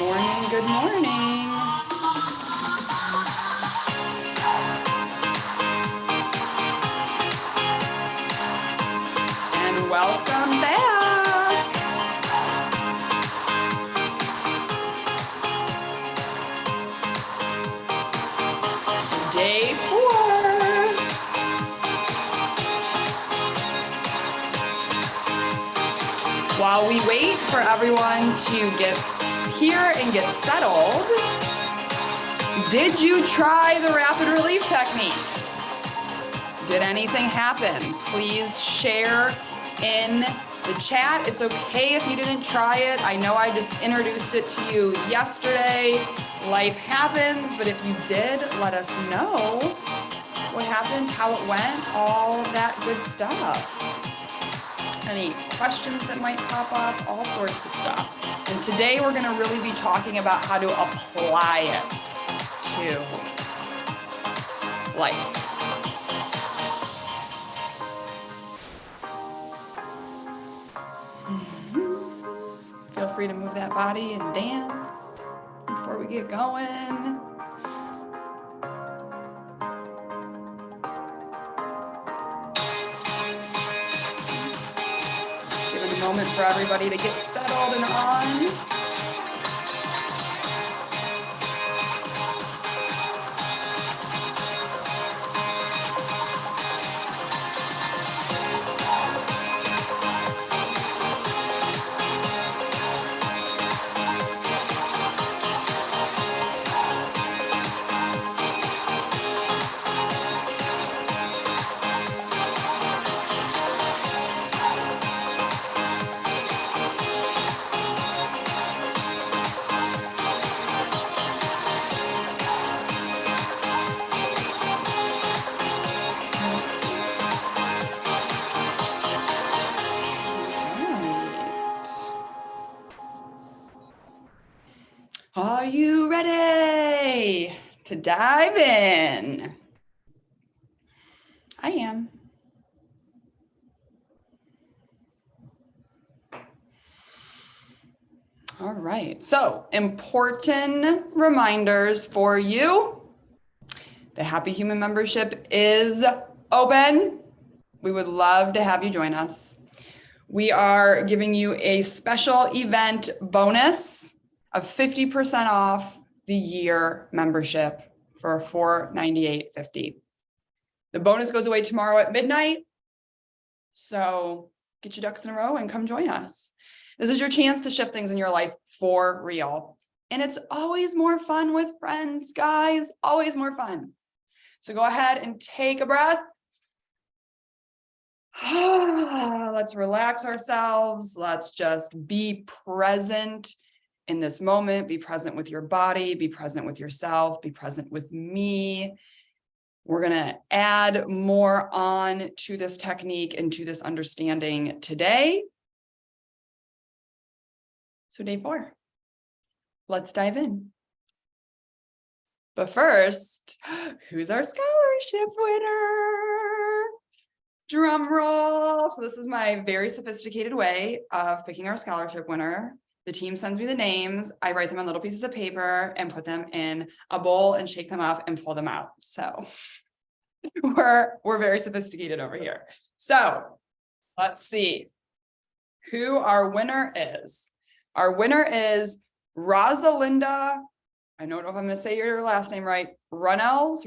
morning, good morning. And welcome back. Day 4. While we wait for everyone to get here and get settled, did you try the rapid relief technique? Did anything happen? Please share in the chat. It's okay if you didn't try it. I know I just introduced it to you yesterday. Life happens, but if you did, let us know what happened, how it went, all of that good stuff. Any questions that might pop up, all sorts of stuff. And today we're going to really be talking about how to apply it to life. Feel free to move that body and dance before we get going. Moment for everybody to get settled and on. Are you ready to dive in? I am. All right, so important reminders for you. The Happy Human membership is open. We would love to have you join us. We are giving you a special event bonus of 50% off the year membership for $498.50. The bonus goes away tomorrow at midnight. So get your ducks in a row and come join us. This is your chance to shift things in your life for real. And it's always more fun with friends, guys, always more fun. So go ahead and take a breath. Let's relax ourselves. Let's just be present in this moment. Be present with your body, be present with yourself, be present with me. We're going to add more on to this technique and to this understanding today. So day 4, let's dive in. But first, who's our scholarship winner? Drum roll. So this is my very sophisticated way of picking our scholarship winner. The team sends me the names. I write them on little pieces of paper and put them in a bowl and shake them up and pull them out. So we're very sophisticated over here. So let's see who our winner is. Our winner is Rosalinda. I don't know if I'm going to say your last name right. Runnels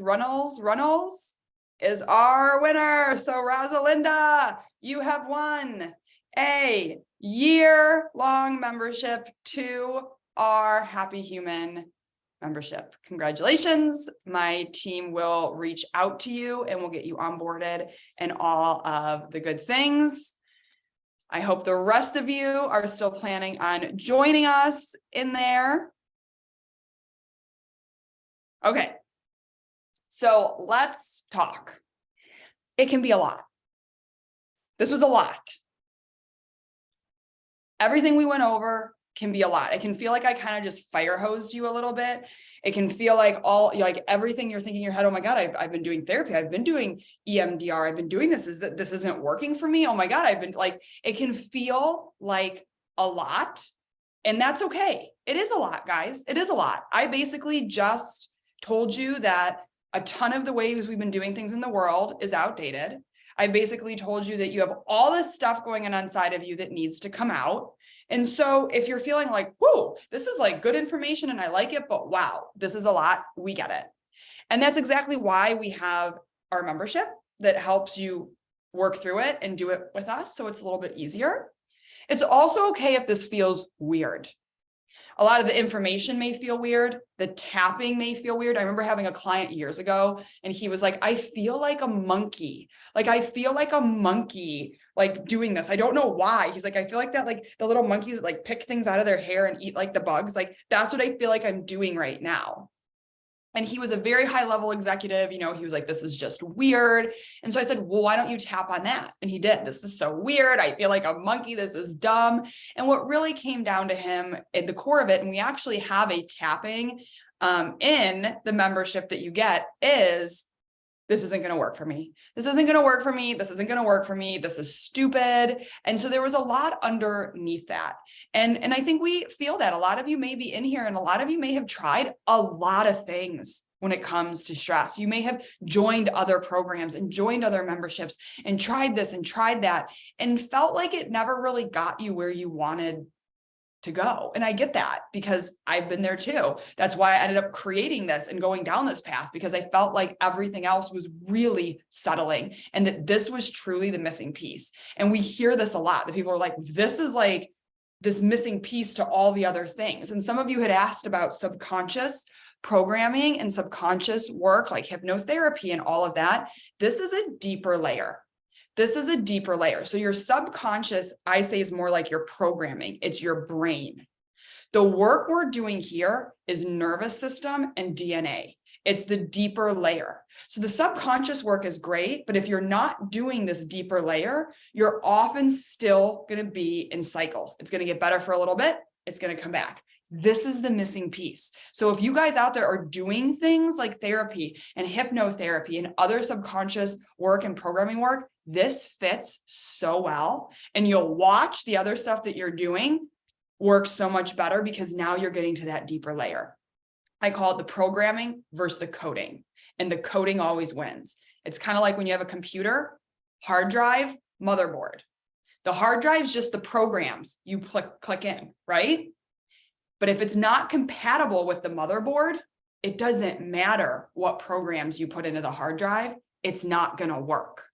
is our winner. So Rosalinda, you have won a year-long membership to our Happy Human membership. Congratulations. My team will reach out to you and we'll get you onboarded and all of the good things. I hope the rest of you are still planning on joining us in there. Okay, so let's talk. It can be a lot. This was a lot. Everything we went over can be a lot. It can feel like I kind of just fire hosed you a little bit. It can feel like everything you're thinking in your head, oh my God, I've been doing therapy. I've been doing EMDR. I've been doing this. This isn't working for me. Oh my God, it can feel like a lot. And that's okay. It is a lot, guys. It is a lot. I basically just told you that a ton of the ways we've been doing things in the world is outdated. I basically told you that you have all this stuff going on inside of you that needs to come out. And so if you're feeling like, whoa, this is like good information and I like it, but wow, this is a lot, we get it. And that's exactly why we have our membership that helps you work through it and do it with us. So it's a little bit easier. It's also okay if this feels weird. A lot of the information may feel weird. The tapping may feel weird. I remember having a client years ago and he was like, I feel like a monkey. Like, I feel like a monkey, like doing this. I don't know why. He's like, I feel like that, like the little monkeys like pick things out of their hair and eat like the bugs. Like, that's what I feel like I'm doing right now. And he was a very high level executive. You know, he was like, this is just weird. And so I said, well, why don't you tap on that? And he did. This is so weird. I feel like a monkey. This is dumb. And what really came down to him at the core of it, and we actually have a tapping in the membership that you get, is this isn't going to work for me. This isn't going to work for me. This isn't going to work for me. This is stupid. And so there was a lot underneath that. And I think we feel that a lot of you may be in here and a lot of you may have tried a lot of things when it comes to stress. You may have joined other programs and joined other memberships and tried this and tried that and felt like it never really got you where you wanted to go. And I get that because I've been there too. That's why I ended up creating this and going down this path, because I felt like everything else was really settling and that this was truly the missing piece. And we hear this a lot, that people are like, this is like this missing piece to all the other things. And some of you had asked about subconscious programming and subconscious work like hypnotherapy and all of that. This is a deeper layer. This is a deeper layer. So your subconscious, I say, is more like your programming. It's your brain. The work we're doing here is nervous system and DNA. It's the deeper layer. So the subconscious work is great, but if you're not doing this deeper layer, you're often still going to be in cycles. It's going to get better for a little bit. It's going to come back. This is the missing piece. So if you guys out there are doing things like therapy and hypnotherapy and other subconscious work and programming work, this fits so well. And you'll watch the other stuff that you're doing work so much better because now you're getting to that deeper layer. I call it the programming versus the coding. And the coding always wins. It's kind of like when you have a computer, hard drive, motherboard. The hard drive is just the programs you click in, right? But if it's not compatible with the motherboard, it doesn't matter what programs you put into the hard drive, it's not going to work.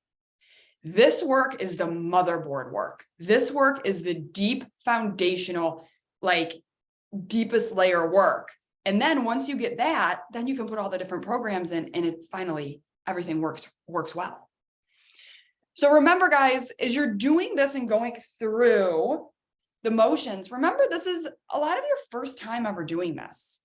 This work is the motherboard work. This work is the deep foundational, like deepest layer work. And then once you get that, then you can put all the different programs in and it finally, everything works well. So remember, guys, as you're doing this and going through the motions, remember, this is a lot of your first time ever doing this.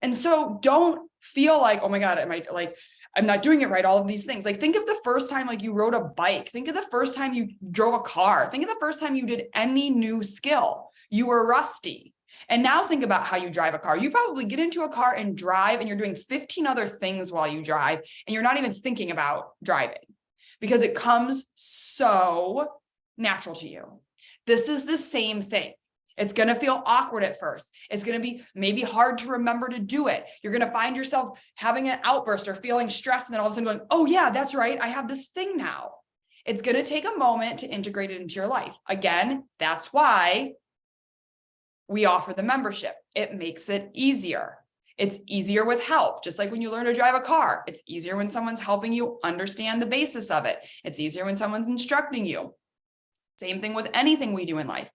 And so don't feel like, oh my God, I'm not doing it right. All of these things. Like, think of the first time, like you rode a bike. Think of the first time you drove a car. Think of the first time you did any new skill. You were rusty. And now think about how you drive a car. You probably get into a car and drive and you're doing 15 other things while you drive and you're not even thinking about driving because it comes so natural to you. This is the same thing. It's going to feel awkward at first. It's going to be maybe hard to remember to do it. You're going to find yourself having an outburst or feeling stressed and then all of a sudden going, oh yeah, that's right. I have this thing now. It's going to take a moment to integrate it into your life. Again, that's why we offer the membership. It makes it easier. It's easier with help. Just like when you learn to drive a car, it's easier when someone's helping you understand the basis of it. It's easier when someone's instructing you. Same thing with anything we do in life.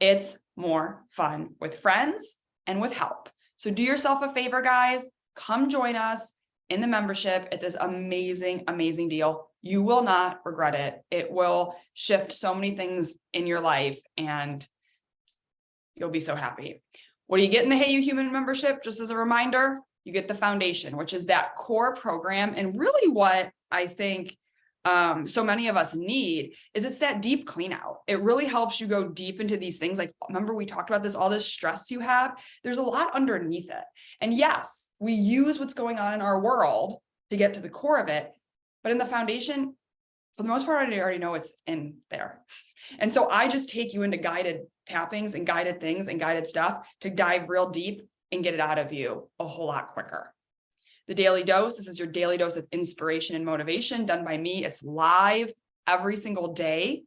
It's more fun with friends and with help. So do yourself a favor, guys. Come join us in the membership at this amazing, amazing deal. You will not regret it. It will shift so many things in your life and you'll be so happy. What do you get in the Hey You Human membership? Just as a reminder, you get the foundation, which is that core program. And really what I think so many of us need is it's that deep clean out. It really helps you go deep into these things. Like, remember we talked about this, all this stress you have, there's a lot underneath it. And yes, we use what's going on in our world to get to the core of it. But in the foundation, for the most part, I already know it's in there. And so I just take you into guided tappings and guided things and guided stuff to dive real deep and get it out of you a whole lot quicker. The daily dose, this is your daily dose of inspiration and motivation done by me. It's live every single day,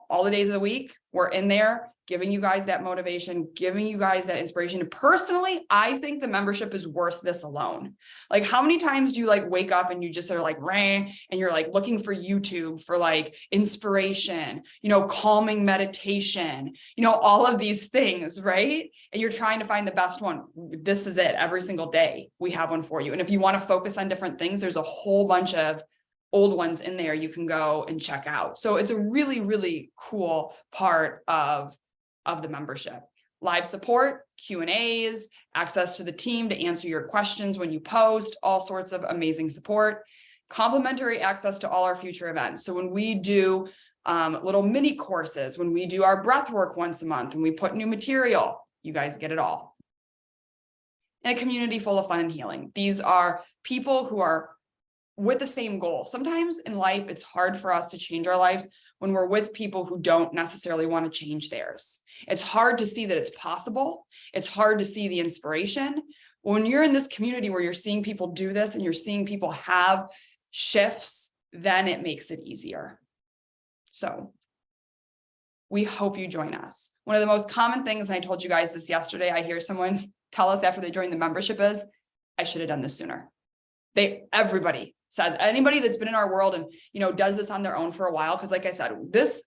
all the days of the week. We're in there giving you guys that motivation, giving you guys that inspiration. And personally, I think the membership is worth this alone. Like, how many times do you like wake up and you just are like, rang, and you're like looking for YouTube for like inspiration, calming meditation, all of these things, right? And you're trying to find the best one. This is it. Every single day we have one for you. And if you want to focus on different things, there's a whole bunch of old ones in there you can go and check out. So it's a really, really cool part of the membership. Live support, Q&As, access to the team to answer your questions when you post, all sorts of amazing support, complimentary access to all our future events. So when we do little mini courses, when we do our breath work once a month, and we put new material, you guys get it all. And a community full of fun and healing. These are people who are with the same goal. Sometimes in life, it's hard for us to change our lives when we're with people who don't necessarily want to change theirs. It's hard to see that it's possible. It's hard to see the inspiration. When you're in this community where you're seeing people do this and you're seeing people have shifts, then it makes it easier. So we hope you join us. One of the most common things, and I told you guys this yesterday, I hear someone tell us after they join the membership is, I should have done this sooner. Everybody says, anybody that's been in our world and does this on their own for a while, because like I said, this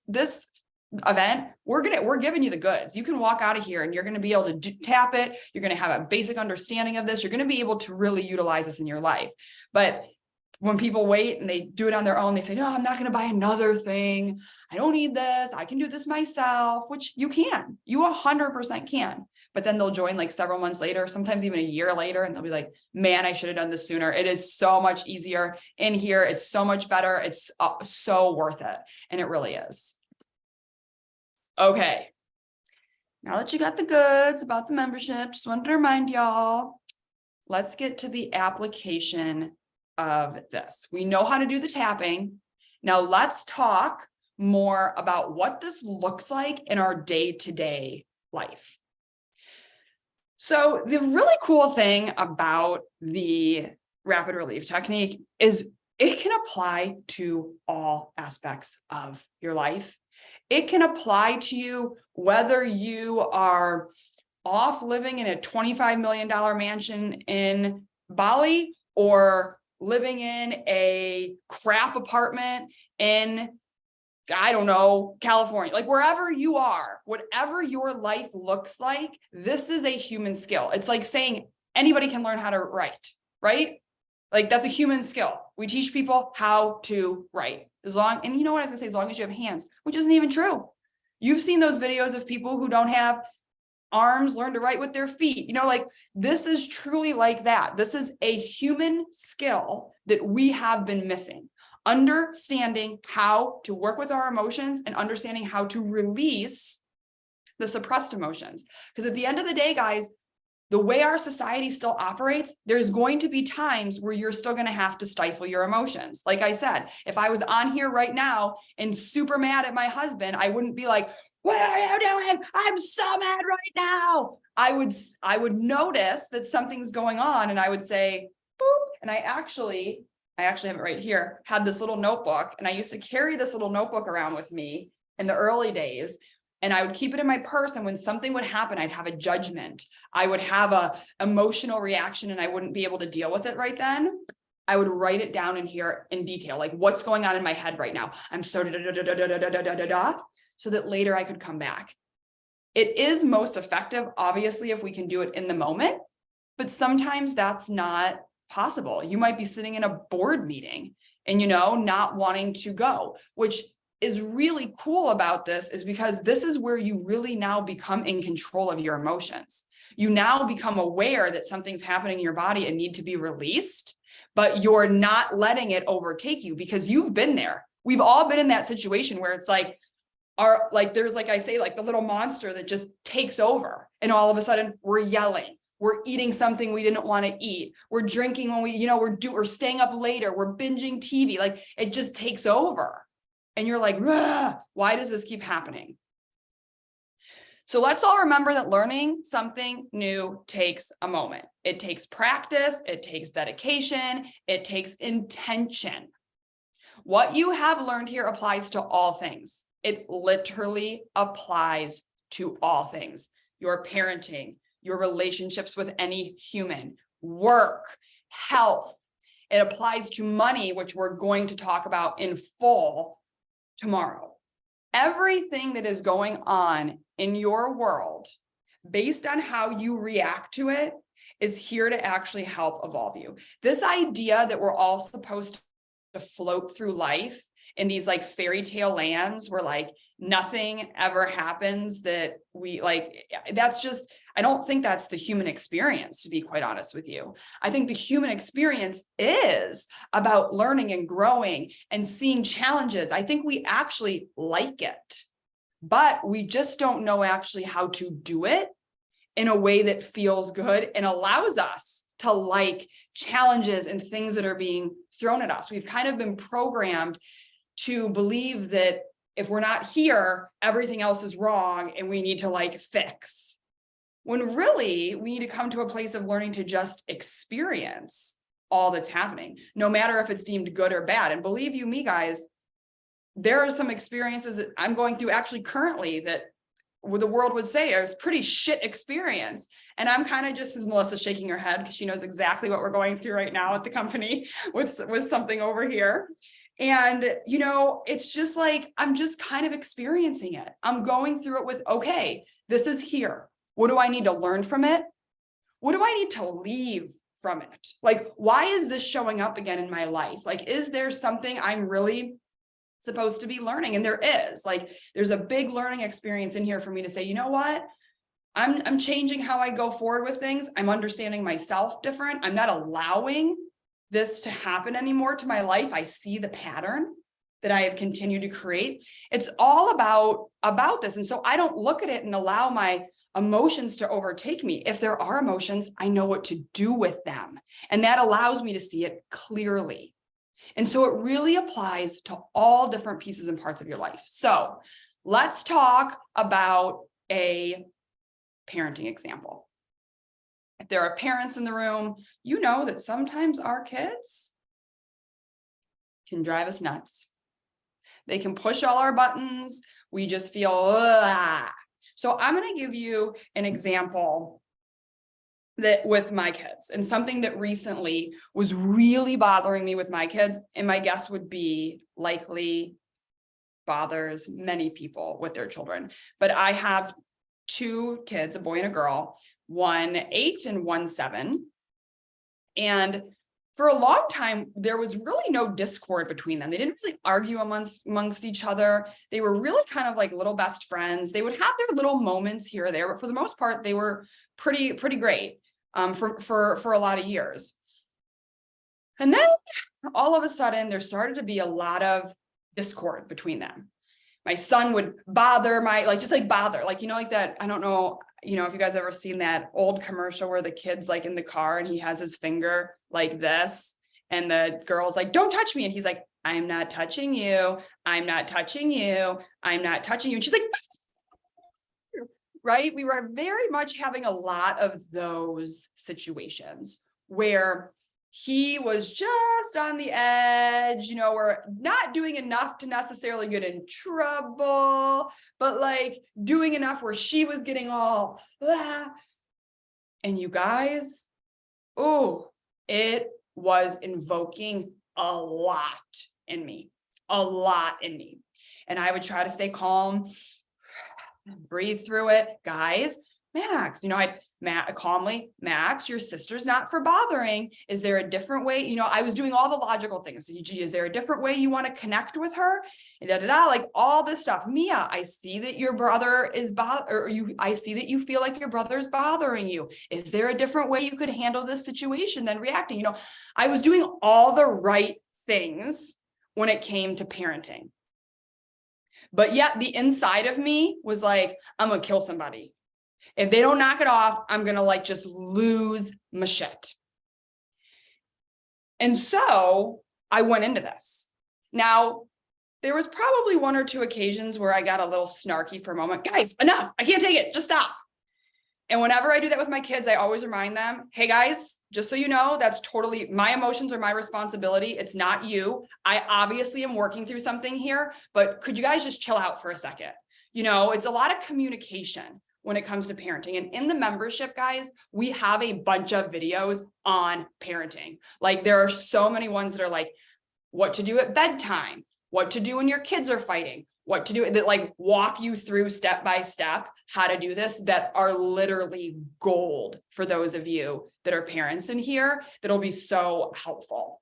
event, we're giving you the goods. You can walk out of here and you're going to be able to tap it. You're going to have a basic understanding of this. You're going to be able to really utilize this in your life. But when people wait and they do it on their own, they say, no, I'm not going to buy another thing. I don't need this. I can do this myself, which you can. You 100% can. But then they'll join like several months later, sometimes even a year later, and they'll be like, man, I should have done this sooner. It is so much easier in here. It's so much better. It's so worth it. And it really is. Okay. Now that you got the goods about the membership, just wanted to remind y'all, let's get to the application of this. We know how to do the tapping. Now let's talk more about what this looks like in our day-to-day life. So the really cool thing about the rapid relief technique is it can apply to all aspects of your life. It can apply to you whether you are off living in a $25 million mansion in Bali or living in a crap apartment in, I don't know, California, like wherever you are, whatever your life looks like, this is a human skill. It's like saying anybody can learn how to write, right? Like that's a human skill. We teach people how to write and you know what I was gonna say, as long as you have hands, which isn't even true. You've seen those videos of people who don't have arms learn to write with their feet. Like this is truly like that. This is a human skill that we have been missing. Understanding how to work with our emotions and understanding how to release the suppressed emotions. Because at the end of the day, guys, the way our society still operates, there's going to be times where you're still going to have to stifle your emotions. Like I said, if I was on here right now and super mad at my husband, I wouldn't be like, what are you doing? I'm so mad right now. I would notice that something's going on and I would say, boop. And I actually have it right here, had this little notebook, and I used to carry this little notebook around with me in the early days, and I would keep it in my purse, and when something would happen, I'd have a judgment. I would have a emotional reaction, and I wouldn't be able to deal with it right then. I would write it down in here in detail, like what's going on in my head right now. I'm so so that later I could come back. It is most effective, obviously, if we can do it in the moment, but sometimes that's not possible. You might be sitting in a board meeting and, not wanting to go, which is really cool about this is because this is where you really now become in control of your emotions. You now become aware that something's happening in your body and need to be released, but you're not letting it overtake you because you've been there. We've all been in that situation where it's like, there's, like I say, like the little monster that just takes over and all of a sudden we're yelling. We're eating something we didn't want to eat. We're drinking when we're staying up later. We're binging TV. Like it just takes over. And you're like, why does this keep happening? So let's all remember that learning something new takes a moment. It takes practice, it takes dedication, it takes intention. What you have learned here applies to all things. It literally applies to all things. Your parenting, your relationships with any human, work, health. It applies to money, which we're going to talk about in full tomorrow. Everything that is going on in your world, based on how you react to it, is here to actually help evolve you. This idea that we're all supposed to float through life in these like fairy tale lands where like nothing ever happens, that we like, that's just, I don't think that's the human experience, to be quite honest with you. I think the human experience is about learning and growing and seeing challenges. I think we actually like it, but we just don't know actually how to do it in a way that feels good and allows us to like challenges and things that are being thrown at us. We've kind of been programmed to believe that if we're not here, everything else is wrong and we need to like fix. When really we need to come to a place of learning to just experience all that's happening, no matter if it's deemed good or bad. And believe you me, guys, there are some experiences that I'm going through actually currently that the world would say is pretty shit experience. And I'm kind of just, as Melissa's shaking her head because she knows exactly what we're going through right now at the company with something over here. And, you know, it's just like, I'm just kind of experiencing it. I'm going through it with, okay, this is here. What do I need to learn from it? What do I need to leave from it? Like, why is this showing up again in my life? Like, is there something I'm really supposed to be learning? And there is, like, there's a big learning experience in here for me to say, you know what? I'm changing how I go forward with things. I'm understanding myself different. I'm not allowing this to happen anymore to my life. I see the pattern that I have continued to create. It's all about this. And so I don't look at it and allow my emotions to overtake me. If there are emotions, I know what to do with them. And that allows me to see it clearly. And so it really applies to all different pieces and parts of your life. So let's talk about a parenting example. If there are parents in the room, you know that sometimes our kids can drive us nuts. They can push all our buttons. We just feel, ugh. So I'm going to give you an example that with my kids, and something that recently was really bothering me with my kids, and my guess would be likely bothers many people with their children. But I have two kids, a boy and a girl, 1 8 and 1 7. And for a long time, there was really no discord between them. They didn't really argue amongst each other. They were really kind of like little best friends. They would have their little moments here or there, but for the most part, they were pretty great for a lot of years. And then all of a sudden, there started to be a lot of discord between them. My son would bother bother, like, you know, like that. I don't know, you know, if you guys ever seen that old commercial where the kid's like in the car and he has his finger like this and the girl's like, don't touch me. And he's like, I'm not touching you. I'm not touching you. I'm not touching you. And she's like, right? We were very much having a lot of those situations where he was just on the edge, you know, we're not doing enough to necessarily get in trouble, but like doing enough where she was getting all, ah. And you guys, oh, it was invoking a lot in me. And I would try to stay calm, breathe through it. Guys, Max, you know, calmly, Max, your sister's not for bothering. Is there a different way? You know, I was doing all the logical things. Is there a different way you want to connect with her? And like all this stuff. Mia, I see that your brother is I see that you feel like your brother's bothering you. Is there a different way you could handle this situation than reacting? You know, I was doing all the right things when it came to parenting. But yet the inside of me was like, I'm going to kill somebody. If they don't knock it off, I'm going to like just lose my shit. And so I went into this. Now, There was probably one or two occasions where I got a little snarky for a moment. Guys, enough. I can't take it. Just stop. And whenever I do that with my kids, I always remind them, hey guys, just so you know, that's totally my emotions are my responsibility. It's not you. I obviously am working through something here, but could you guys just chill out for a second? You know, it's a lot of communication when it comes to parenting. And in the membership, guys, we have a bunch of videos on parenting. Like there are so many ones that are like what to do at bedtime, what to do when your kids are fighting, what to do that like walk you through step by step how to do this, that are literally gold for those of you that are parents in here. That'll be so helpful.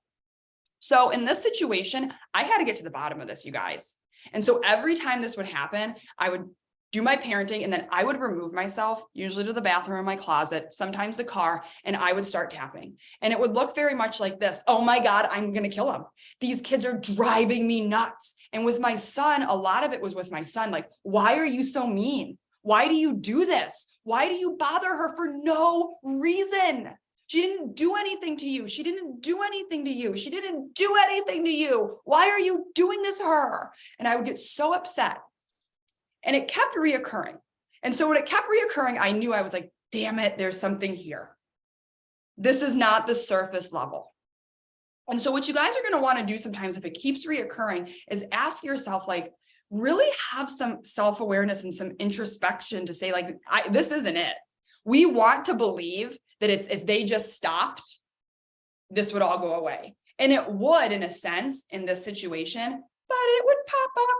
So in this situation, I had to get to the bottom of this, you guys. And so every time this would happen, I would do my parenting and then I would remove myself, usually to the bathroom or my closet, sometimes the car, and I would start tapping. And it would look very much like this. Oh my God, I'm going to kill them. These kids are driving me nuts. And with my son, a lot of it was with my son. Like, why are you so mean? Why do you do this? Why do you bother her for no reason? She didn't do anything to you. She didn't do anything to you. She didn't do anything to you. Why are you doing this to her? And I would get so upset. And it kept reoccurring. And so when it kept reoccurring, I knew I was like, damn it, there's something here. This is not the surface level. And so what you guys are going to want to do sometimes if it keeps reoccurring is ask yourself, like, really have some self-awareness and some introspection to say, like, this isn't it. We want to believe that it's if they just stopped, this would all go away. And it would, in a sense, in this situation, but it would pop up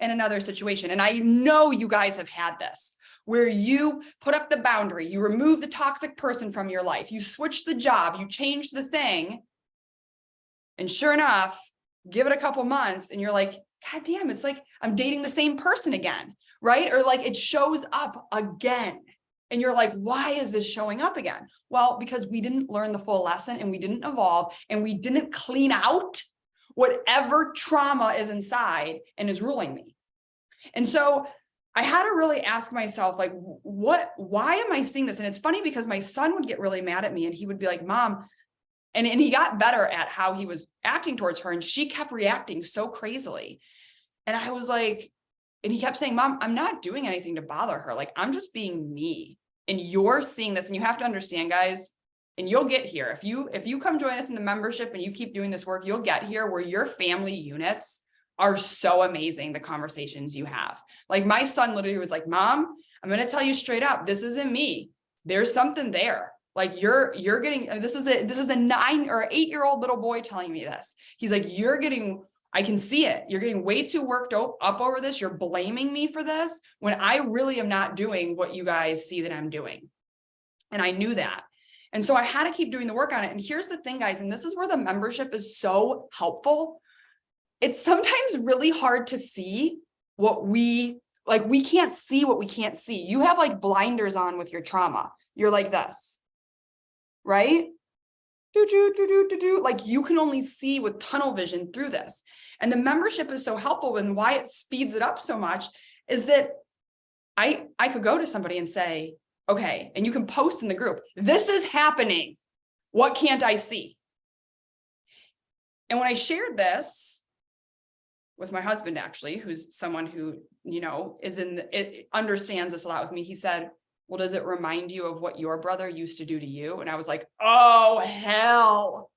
in another situation. And I know you guys have had this, where you put up the boundary, you remove the toxic person from your life, you switch the job, you change the thing. And sure enough, give it a couple months and you're like, God damn, it's like I'm dating the same person again, right? Or like it shows up again. And you're like, why is this showing up again? Well, because we didn't learn the full lesson and we didn't evolve and we didn't clean out whatever trauma is inside and is ruling me. And so I had to really ask myself, like, why am I seeing this? And it's funny because my son would get really mad at me and he would be like, Mom, and he got better at how he was acting towards her. And she kept reacting so crazily. And I was like, and he kept saying, Mom, I'm not doing anything to bother her. Like, I'm just being me. And you're seeing this. And you have to understand, guys, and you'll get here. If you come join us in the membership and you keep doing this work, you'll get here where your family units are so amazing, the conversations you have. Like my son literally was like, Mom, I'm going to tell you straight up, this isn't me. There's something there. Like you're getting, this is a 9 or 8-year-old little boy telling me this. He's like, I can see it. You're getting way too worked up over this. You're blaming me for this when I really am not doing what you guys see that I'm doing. And I knew that. And so I had to keep doing the work on it. And here's the thing, guys, and this is where the membership is so helpful. It's sometimes really hard to see what we can't see what we can't see. You have like blinders on with your trauma. You're like this, right? Like you can only see with tunnel vision through this. And the membership is so helpful, and why it speeds it up so much is that I could go to somebody and say, okay, and you can post in the group, this is happening. What can't I see? And when I shared this with my husband, actually, who's someone who, understands this a lot with me, he said, well, does it remind you of what your brother used to do to you? And I was like, oh, hell.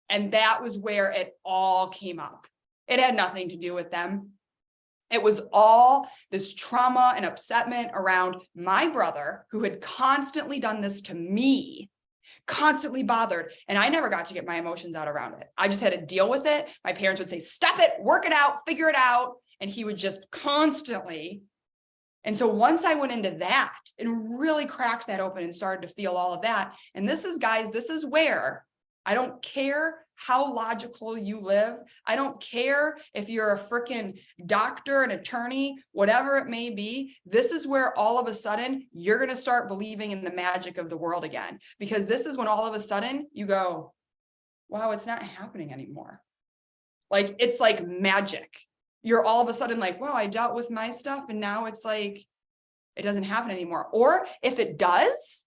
And that was where it all came up. It had nothing to do with them. It was all this trauma and upsetment around my brother, who had constantly done this to me, constantly bothered. And I never got to get my emotions out around it. I just had to deal with it. My parents would say, stop it, work it out, figure it out. And he would just constantly. And so once I went into that and really cracked that open and started to feel all of that. And this is, guys, this is where I don't care how logical you live. I don't care if you're a freaking doctor, an attorney, whatever it may be. This is where all of a sudden you're going to start believing in the magic of the world again, because this is when all of a sudden you go, wow, it's not happening anymore. Like, it's like magic. You're all of a sudden like, wow, I dealt with my stuff and now it's like, it doesn't happen anymore. Or if it does,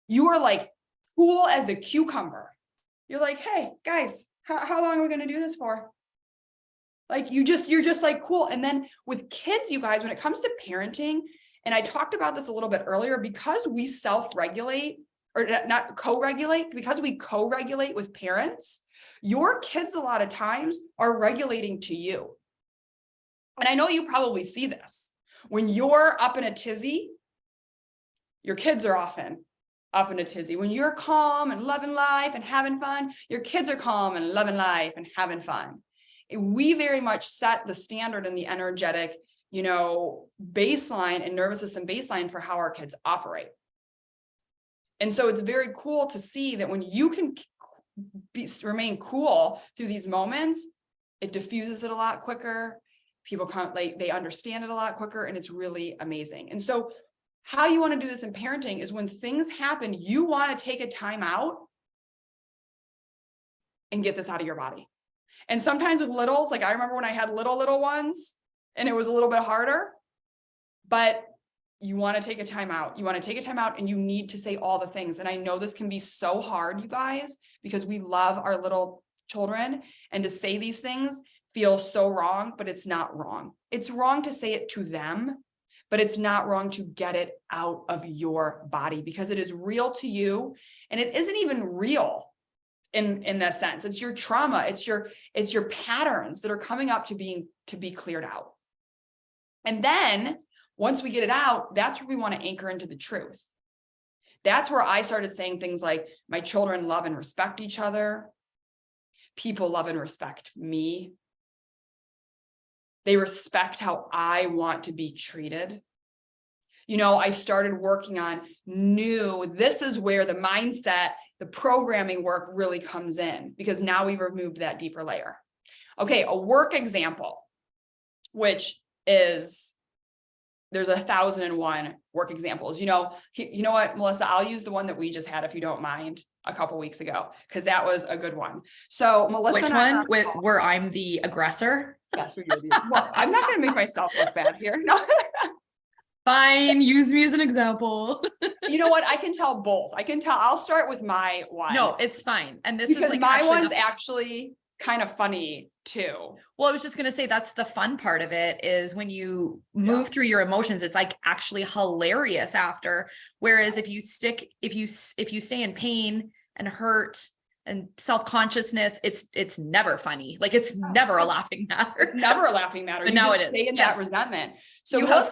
you are like cool as a cucumber. You're like, hey, guys, how long are we going to do this for? Like you're just like, cool. And then with kids, you guys, when it comes to parenting, and I talked about this a little bit earlier, because we self-regulate or not co-regulate, because we co-regulate with parents, your kids a lot of times are regulating to you. And I know you probably see this. When you're up in a tizzy, your kids are often up in a tizzy. When you're calm and loving life and having fun, your kids are calm and loving life and having fun. We very much set the standard and the energetic, baseline and nervous system baseline for how our kids operate. And so it's very cool to see that when you can remain cool through these moments, it diffuses it a lot quicker. People they understand it a lot quicker, and it's really amazing. And so how you want to do this in parenting is when things happen, you want to take a time out and get this out of your body. And sometimes with littles, like I remember when I had little ones and it was a little bit harder, but you want to take a time out. You want to take a time out and you need to say all the things. And I know this can be so hard, you guys, because we love our little children, and to say these things feels so wrong, but it's not wrong. It's wrong to say it to them, but it's not wrong to get it out of your body, because it is real to you, and it isn't even real in that sense. It's your trauma. It's your patterns that are coming up to be cleared out. And then once we get it out, that's where we want to anchor into the truth. That's where I started saying things like, my children love and respect each other. People love and respect me. They respect how I want to be treated. I started working on this is where the mindset, the programming work really comes in, because now we've removed that deeper layer. Okay, a work example, which is, there's 1,001 work examples. You know what, Melissa, I'll use the one that we just had, if you don't mind, a couple weeks ago, because that was a good one. So Melissa, which one? Where I'm the aggressor? Yes, well, I'm not going to make myself look bad here. No. Fine, use me as an example. You know what? I can tell both. I'll start with my one. No, it's fine. And this because is like my one's actually kind of funny too. Well, I was just going to say, that's the fun part of it, is when you move through your emotions, it's like actually hilarious after. Whereas if you stay in pain and hurt and self-consciousness, it's never funny. Like it's never a laughing matter. Never a laughing matter. But you now just it is. stay in Yes. that resentment. So you have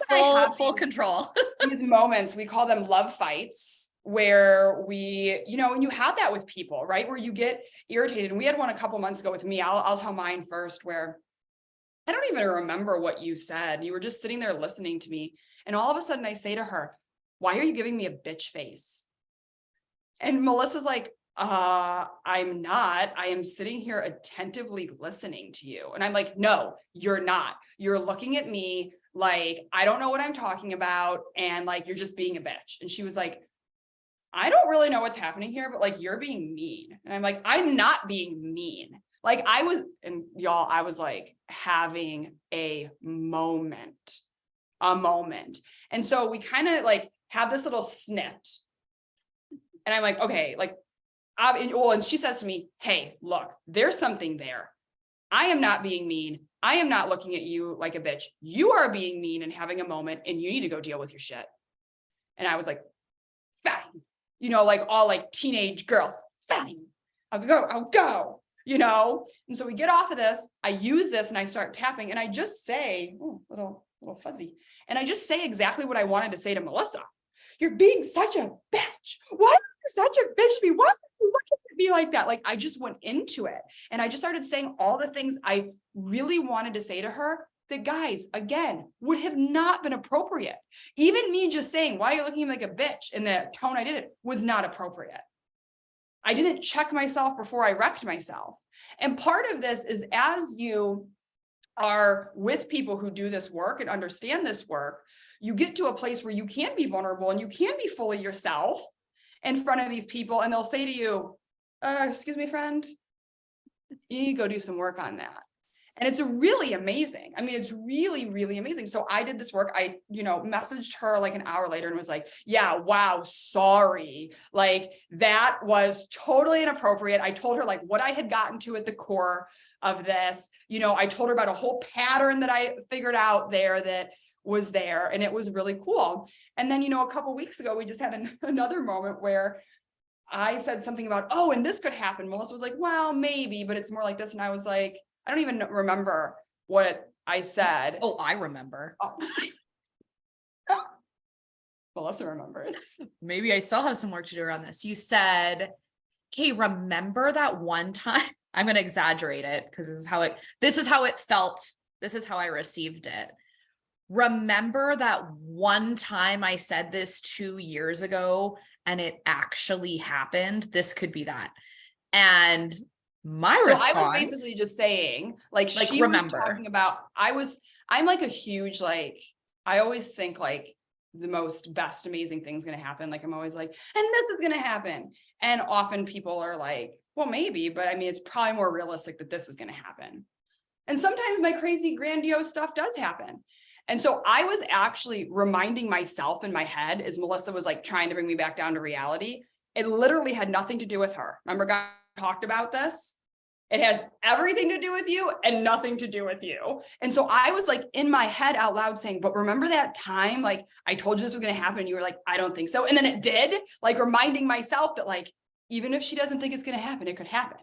full control. These moments, we call them love fights, where we, and you have that with people, right? Where you get irritated. And we had one a couple months ago with me. I'll tell mine first, where I don't even remember what you said. You were just sitting there listening to me. And all of a sudden I say to her, "Why are you giving me a bitch face?" And Melissa's like, I'm not. I am sitting here attentively listening to you. And I'm like, no, you're not. You're looking at me like I don't know what I'm talking about, and like you're just being a bitch. And she was like, I don't really know what's happening here, but like you're being mean. And I'm like, I'm not being mean. Like I was like having a moment. And so we kind of like have this little snit. And I'm like, okay, like, and she says to me, "Hey, look, there's something there. I am not being mean. I am not looking at you like a bitch. You are being mean and having a moment, and you need to go deal with your shit." And I was like, fine, like all like teenage girl, fine, I'll go, And so we get off of this. I use this and I start tapping, and I just say, oh, little fuzzy. And I just say exactly what I wanted to say to Melissa. "You're being such a bitch. Why are you such a bitch to me? Why can it be like that?" Like I just went into it, and I just started saying all the things I really wanted to say to her that, guys, again, would have not been appropriate. Even me just saying, "Why are you looking at me like a bitch?" in the tone I did it was not appropriate. I didn't check myself before I wrecked myself. And part of this is, as you are with people who do this work and understand this work, you get to a place where you can be vulnerable and you can be fully yourself in front of these people. And they'll say to you, "Excuse me, friend, you need to go do some work on that." And it's really amazing. I mean, it's really, really amazing. So I did this work. I, messaged her like an hour later and was like, "Yeah, wow, sorry. Like that was totally inappropriate." I told her like what I had gotten to at the core of this. You know, I told her about a whole pattern that I figured out there that was there, and it was really cool. And then, you know, a couple weeks ago, we just had another moment where I said something about, oh, and this could happen. Melissa was like, well, maybe, but it's more like this. And I was like, I don't even remember what I said. Oh, I remember. Oh. Melissa remembers. Maybe I still have some work to do around this. You said, okay, remember that one time? I'm going to exaggerate it because this is how it felt. This is how I received it. Remember that one time I said this 2 years ago and it actually happened? This could be that. And my response, I was basically just saying, like she remember. was talking about, I'm like a huge, like, I always think like the most best amazing thing's going to happen. Like I'm always like, and this is going to happen. And often people are like, well, maybe, but I mean, it's probably more realistic that this is going to happen. And sometimes my crazy grandiose stuff does happen. And so I was actually reminding myself in my head as Melissa was like trying to bring me back down to reality. It literally had nothing to do with her. Remember, God talked about this? It has everything to do with you and nothing to do with you. And so I was like in my head out loud saying, but remember that time, like I told you this was going to happen. And you were like, I don't think so. And then it did, like reminding myself that like, even if she doesn't think it's going to happen, it could happen.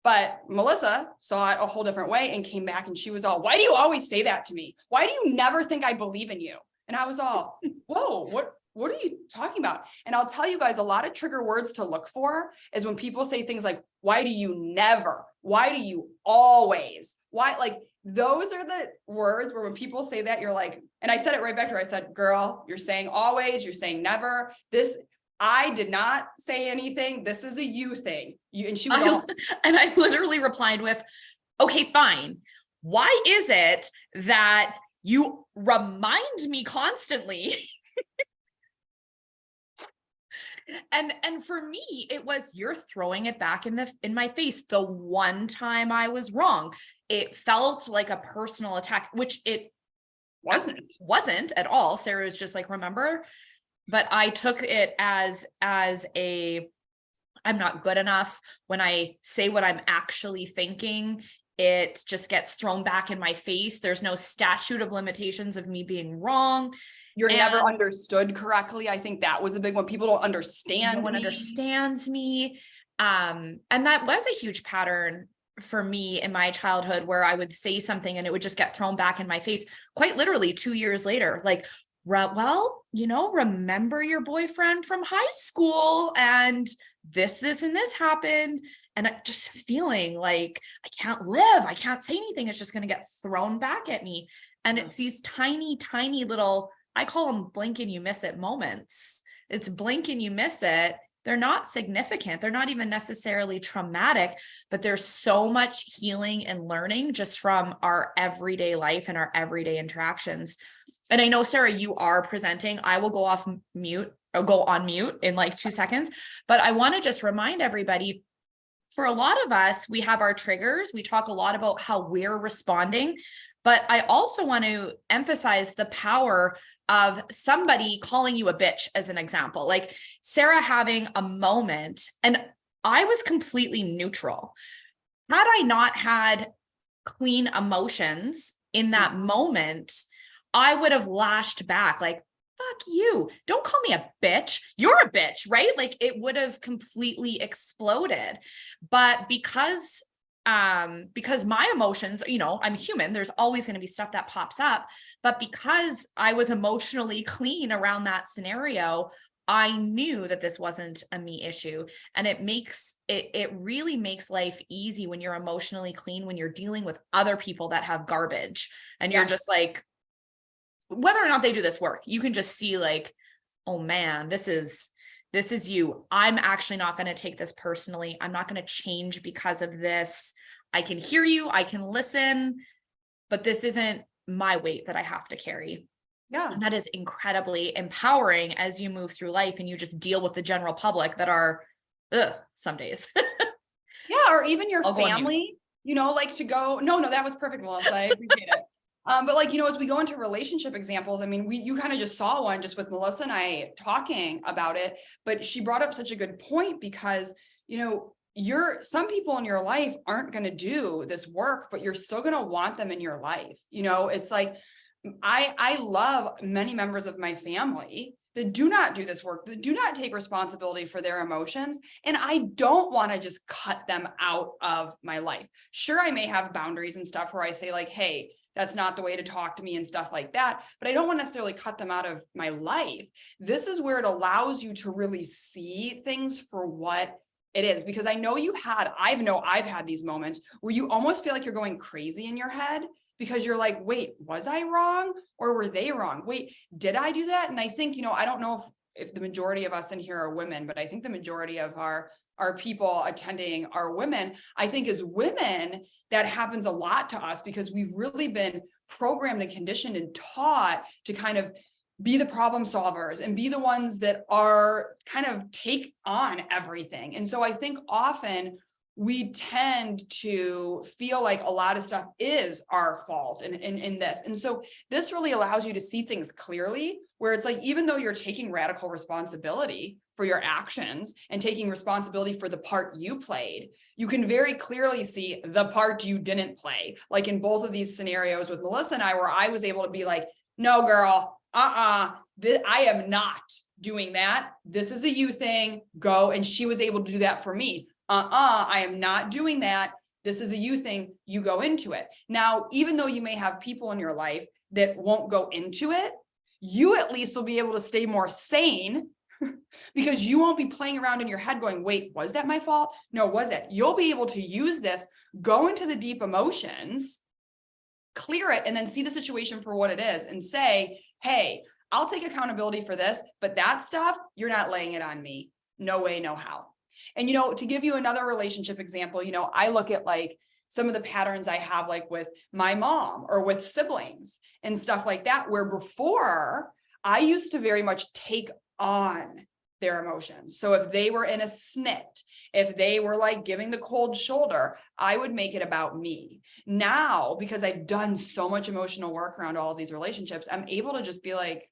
But Melissa saw it a whole different way and came back and she was all, why do you always say that to me? Why do you never think I believe in you? And I was all, whoa, what are you talking about? And I'll tell you guys, a lot of trigger words to look for is when people say things like, why do you never? Why do you always? Why? Like those are the words where when people say that, you're like, and I said it right back to her. I said, girl, you're saying always, you're saying never. I did not say anything. This is a you thing. And she was all, and I literally replied with, okay, fine. Why is it that you remind me constantly? And for me, it was, you're throwing it back in my face. The one time I was wrong, it felt like a personal attack, which it wasn't at all. Sarah was just like, remember. But I took it as I'm not good enough. When I say what I'm actually thinking, it just gets thrown back in my face. There's no statute of limitations of me being wrong. You're never understood correctly. I think that was a big one. People don't understand. No one understands me. And that was a huge pattern for me in my childhood where I would say something and it would just get thrown back in my face, quite literally 2 years later. Like, well, you know, remember your boyfriend from high school and this and this happened. And just feeling like I can't live, I can't say anything. It's just going to get thrown back at me. And it's these tiny, tiny little, I call them blink and you miss it moments. It's blink and you miss it. They're not significant. They're not even necessarily traumatic, but there's so much healing and learning just from our everyday life and our everyday interactions. And I know, Sarah, you are presenting. I will go on mute in like 2 seconds, but I want to just remind everybody, for a lot of us, we have our triggers. We talk a lot about how we're responding, but I also want to emphasize the power of somebody calling you a bitch as an example, like Sarah having a moment, and I was completely neutral. Had I not had clean emotions in that moment, I would have lashed back like, fuck you. Don't call me a bitch. You're a bitch, right? Like it would have completely exploded. But because my emotions, you know, I'm human, there's always going to be stuff that pops up. But because I was emotionally clean around that scenario, I knew that this wasn't a me issue. And it really makes life easy when you're emotionally clean, when you're dealing with other people that have garbage and you're just like, whether or not they do this work, you can just see like, oh man, this is you. I'm actually not going to take this personally. I'm not going to change because of this. I can hear you. I can listen, but this isn't my weight that I have to carry. Yeah. And that is incredibly empowering as you move through life and you just deal with the general public that are, some days. Yeah. Or even your family, you know, like to go, no, that was perfect, Melissa. I appreciate it. But like, you know, as we go into relationship examples, I mean, you kind of just saw one just with Melissa and I talking about it, but she brought up such a good point because, you know, some people in your life aren't going to do this work, but you're still going to want them in your life. You know, it's like, I love many members of my family that do not do this work, that do not take responsibility for their emotions. And I don't want to just cut them out of my life. Sure, I may have boundaries and stuff where I say like, hey, that's not the way to talk to me and stuff like that. But I don't want to necessarily cut them out of my life. This is where it allows you to really see things for what it is. Because I know I've had these moments where you almost feel like you're going crazy in your head, because you're like, wait, was I wrong or were they wrong? Wait, did I do that? And I think, I don't know if the majority of us in here are women, but I think the majority of our people attending are women. I think as women, that happens a lot to us because we've really been programmed and conditioned and taught to kind of be the problem solvers and be the ones that are kind of take on everything. And so I think often we tend to feel like a lot of stuff is our fault in this. And so this really allows you to see things clearly, where it's like, even though you're taking radical responsibility for your actions and taking responsibility for the part you played, you can very clearly see the part you didn't play. Like in both of these scenarios with Melissa and I, where I was able to be like, no, girl, I am not doing that. This is a you thing, go. And she was able to do that for me. I am not doing that. This is a you thing. You go into it. Now, even though you may have people in your life that won't go into it, you at least will be able to stay more sane because you won't be playing around in your head going, wait, was that my fault? No, was it? You'll be able to use this, go into the deep emotions, clear it, and then see the situation for what it is and say, hey, I'll take accountability for this, but that stuff, you're not laying it on me. No way, no how. And, to give you another relationship example, I look at like some of the patterns I have like with my mom or with siblings and stuff like that, where before I used to very much take on their emotions. So if they were in a snit, if they were like giving the cold shoulder, I would make it about me. Now, because I've done so much emotional work around all of these relationships, I'm able to just be like,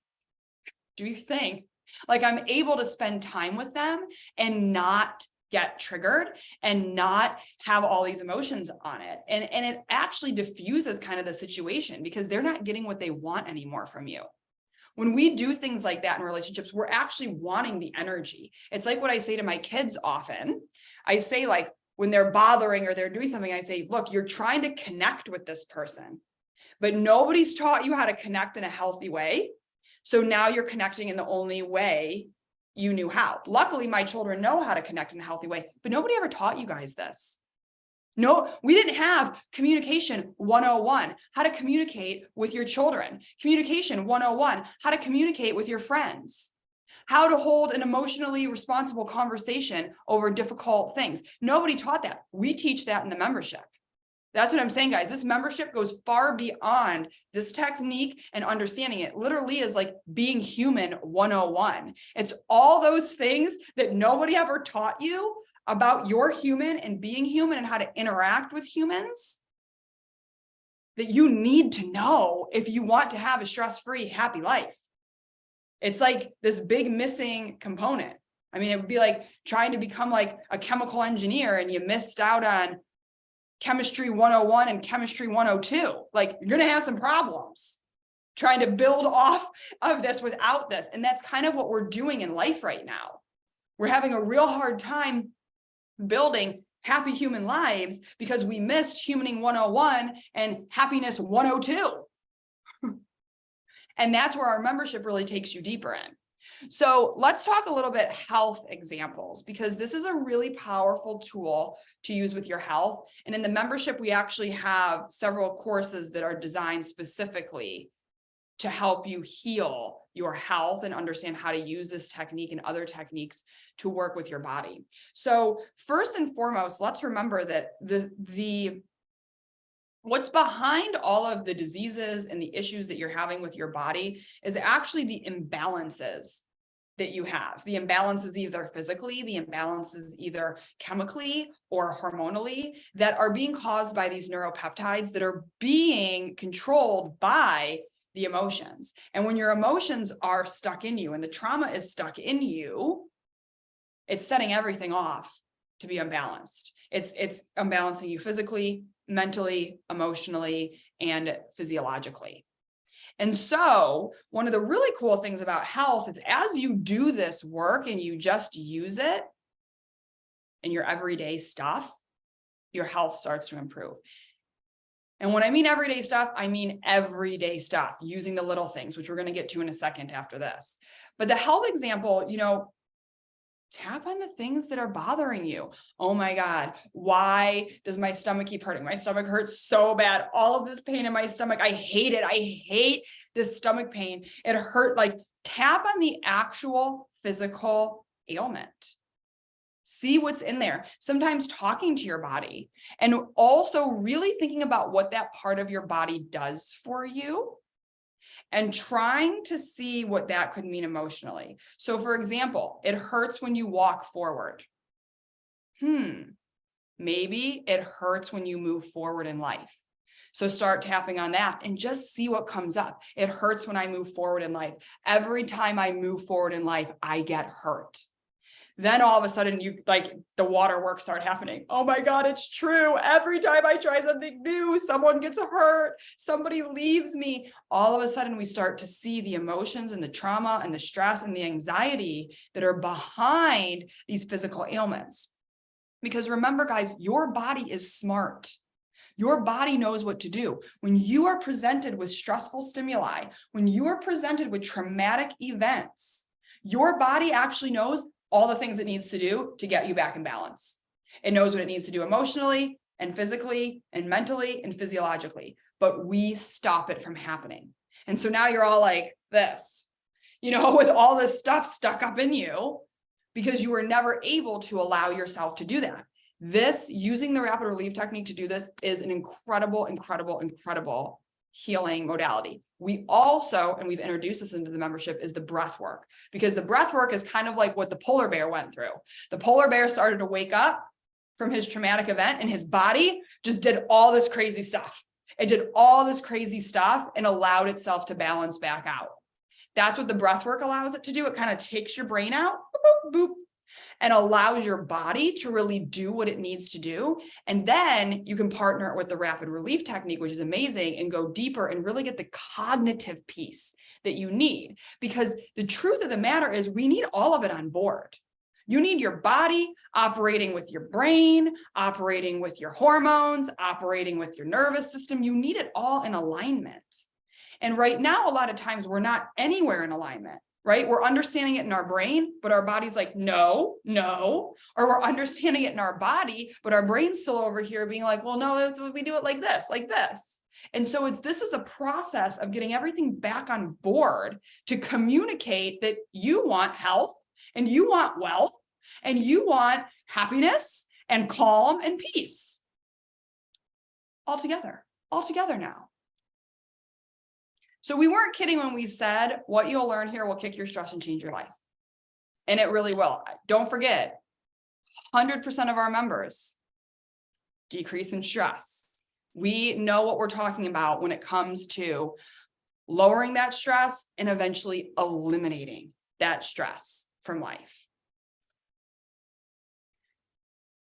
do your thing. Like I'm able to spend time with them and not get triggered and not have all these emotions on it. And it actually diffuses kind of the situation because they're not getting what they want anymore from you. When we do things like that in relationships, we're actually wanting the energy. It's like what I say to my kids often. I say like when they're bothering or they're doing something, I say, look, you're trying to connect with this person, but nobody's taught you how to connect in a healthy way. So now you're connecting in the only way you knew how. Luckily, my children know how to connect in a healthy way, but nobody ever taught you guys this. No, we didn't have communication 101, how to communicate with your children. Communication 101, how to communicate with your friends. How to hold an emotionally responsible conversation over difficult things. Nobody taught that. We teach that in the membership. That's what I'm saying, guys. This membership goes far beyond this technique and understanding it. Literally is like being human 101. It's all those things that nobody ever taught you about your human and being human and how to interact with humans that you need to know if you want to have a stress-free, happy life. It's like this big missing component. I mean, it would be like trying to become like a chemical engineer and you missed out on chemistry 101 and chemistry 102. Like you're going to have some problems trying to build off of this without this. And that's kind of what we're doing in life right now. We're having a real hard time building happy human lives because we missed humaning 101 and happiness 102. And that's where our membership really takes you deeper in. So let's talk a little bit health examples, because this is a really powerful tool to use with your health. And in the membership, we actually have several courses that are designed specifically to help you heal your health and understand how to use this technique and other techniques to work with your body. So first and foremost, let's remember that what's behind all of the diseases and the issues that you're having with your body is actually the imbalances that you have. The imbalances either physically, the imbalances either chemically or hormonally that are being caused by these neuropeptides that are being controlled by the emotions. And when your emotions are stuck in you and the trauma is stuck in you, it's setting everything off to be unbalanced. It's unbalancing you physically, mentally, emotionally, and physiologically. And so one of the really cool things about health is as you do this work and you just use it in your everyday stuff, your health starts to improve. And when I mean everyday stuff, I mean everyday stuff, using the little things, which we're going to get to in a second after this. But the health example, tap on the things that are bothering you. Oh my God, why does my stomach keep hurting? My stomach hurts so bad. All of this pain in my stomach, I hate it. I hate this stomach pain. It hurt. Like, tap on the actual physical ailment. See what's in there. Sometimes talking to your body and also really thinking about what that part of your body does for you and trying to see what that could mean emotionally. So for example, it hurts when you walk forward. Maybe it hurts when you move forward in life. So start tapping on that and just see what comes up. It hurts when I move forward in life. Every time I move forward in life, I get hurt. Then all of a sudden the waterworks start happening. Oh my God, it's true. Every time I try something new, someone gets hurt, somebody leaves me. All of a sudden we start to see the emotions and the trauma and the stress and the anxiety that are behind these physical ailments. Because remember, guys, your body is smart. Your body knows what to do. When you are presented with stressful stimuli, when you are presented with traumatic events, your body actually knows all the things it needs to do to get you back in balance. It knows what it needs to do emotionally and physically and mentally and physiologically, but we stop it from happening. And so now you're all like this, with all this stuff stuck up in you because you were never able to allow yourself to do that. Using the rapid relief technique to do this is an incredible, incredible, incredible healing modality. We also, and we've introduced this into the membership, is the breath work, because the breath work is kind of like what the polar bear went through. The polar bear started to wake up from his traumatic event and his body just did all this crazy stuff. It did all this crazy stuff and allowed itself to balance back out. That's what the breath work allows it to do. It kind of takes your brain out, boop, boop, and allows your body to really do what it needs to do. And then you can partner it with the rapid relief technique, which is amazing, and go deeper and really get the cognitive piece that you need. Because the truth of the matter is we need all of it on board. You need your body operating with your brain, operating with your hormones, operating with your nervous system. You need it all in alignment. And right now, a lot of times we're not anywhere in alignment. Right? We're understanding it in our brain, but our body's like, no. Or we're understanding it in our body, but our brain's still over here being like, well, no, we do it like this, like this. And so this is a process of getting everything back on board to communicate that you want health and you want wealth and you want happiness and calm and peace. All together now. So we weren't kidding when we said what you'll learn here will kick your stress and change your life. And it really will. Don't forget, 100% of our members decrease in stress. We know what we're talking about when it comes to lowering that stress and eventually eliminating that stress from life.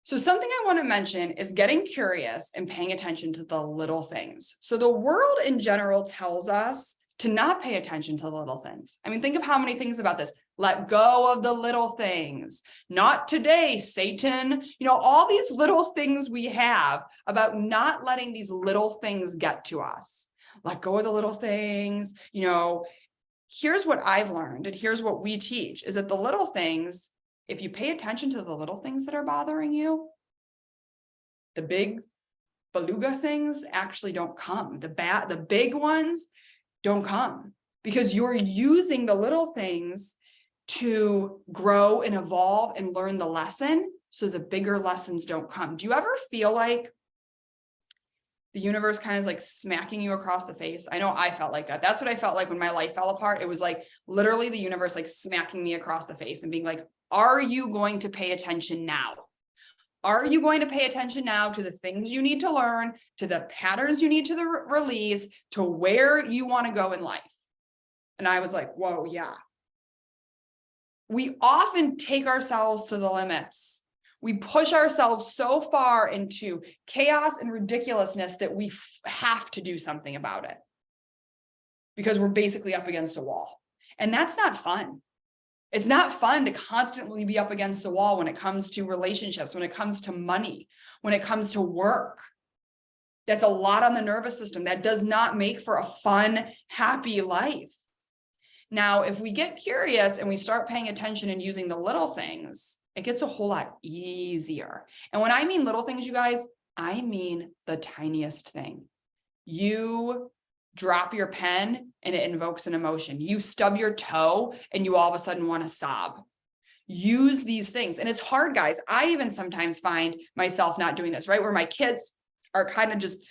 So something I want to mention is getting curious and paying attention to the little things. So the world in general tells us to not pay attention to the little things. I mean, think of how many things about this. Let go of the little things. Not today, Satan. All these little things we have about not letting these little things get to us. Let go of the little things. Here's what I've learned, and here's what we teach, is that the little things, if you pay attention to the little things that are bothering you, the big beluga things actually don't come. The big ones don't come because you're using the little things to grow and evolve and learn the lesson. So the bigger lessons don't come. Do you ever feel like the universe kind of is like smacking you across the face? I know I felt like that. That's what I felt like when my life fell apart. It was like literally the universe like smacking me across the face and being like, are you going to pay attention now? Are you going to pay attention now to the things you need to learn, to the patterns you need to release, to where you want to go in life? And I was like, whoa, yeah. We often take ourselves to the limits. We push ourselves so far into chaos and ridiculousness that we have to do something about it because we're basically up against a wall. And that's not fun. It's not fun to constantly be up against the wall when it comes to relationships, when it comes to money, when it comes to work. That's a lot on the nervous system. That does not make for a fun, happy life. Now, if we get curious and we start paying attention and using the little things, it gets a whole lot easier. And when I mean little things, you guys, I mean the tiniest thing. You drop your pen and it invokes an emotion. You stub your toe and you all of a sudden want to sob. Use these things. And it's hard, guys. I even sometimes find myself not doing this, right? Where my kids are kind of just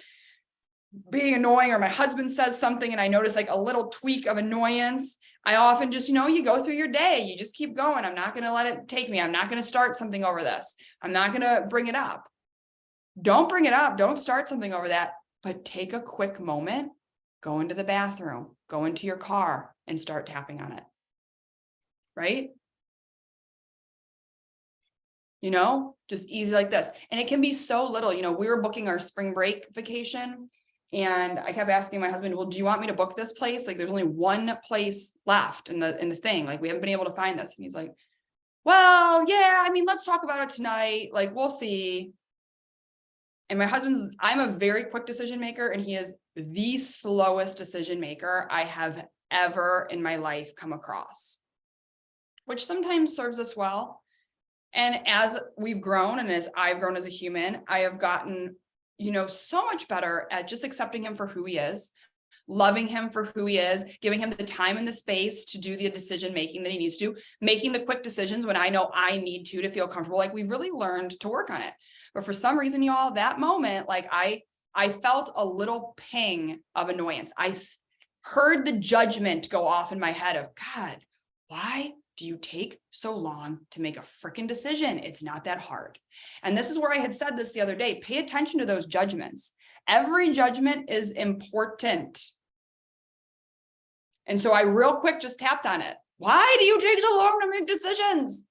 being annoying, or my husband says something and I notice like a little tweak of annoyance. I often just, you go through your day, you just keep going. I'm not going to let it take me. I'm not going to start something over this. I'm not going to bring it up. Don't bring it up. Don't start something over that, but take a quick moment, go into the bathroom, go into your car and start tapping on it. Right? Just easy like this. And it can be so little. We were booking our spring break vacation and I kept asking my husband, well, do you want me to book this place? Like there's only one place left in the thing. Like we haven't been able to find this. And he's like, well, yeah, let's talk about it tonight. Like, we'll see. And I'm a very quick decision maker and he is the slowest decision maker I have ever in my life come across, which sometimes serves us well. And as we've grown and as I've grown as a human, I have gotten, so much better at just accepting him for who he is, loving him for who he is, giving him the time and the space to do the decision making that he needs to, making the quick decisions when I know I need to feel comfortable. Like we've really learned to work on it. But for some reason, y'all, that moment, like I felt a little ping of annoyance. I heard the judgment go off in my head of, God, why do you take so long to make a freaking decision? It's not that hard. And this is where I had said this the other day. Pay attention to those judgments. Every judgment is important. And so I real quick just tapped on it. Why do you take so long to make decisions?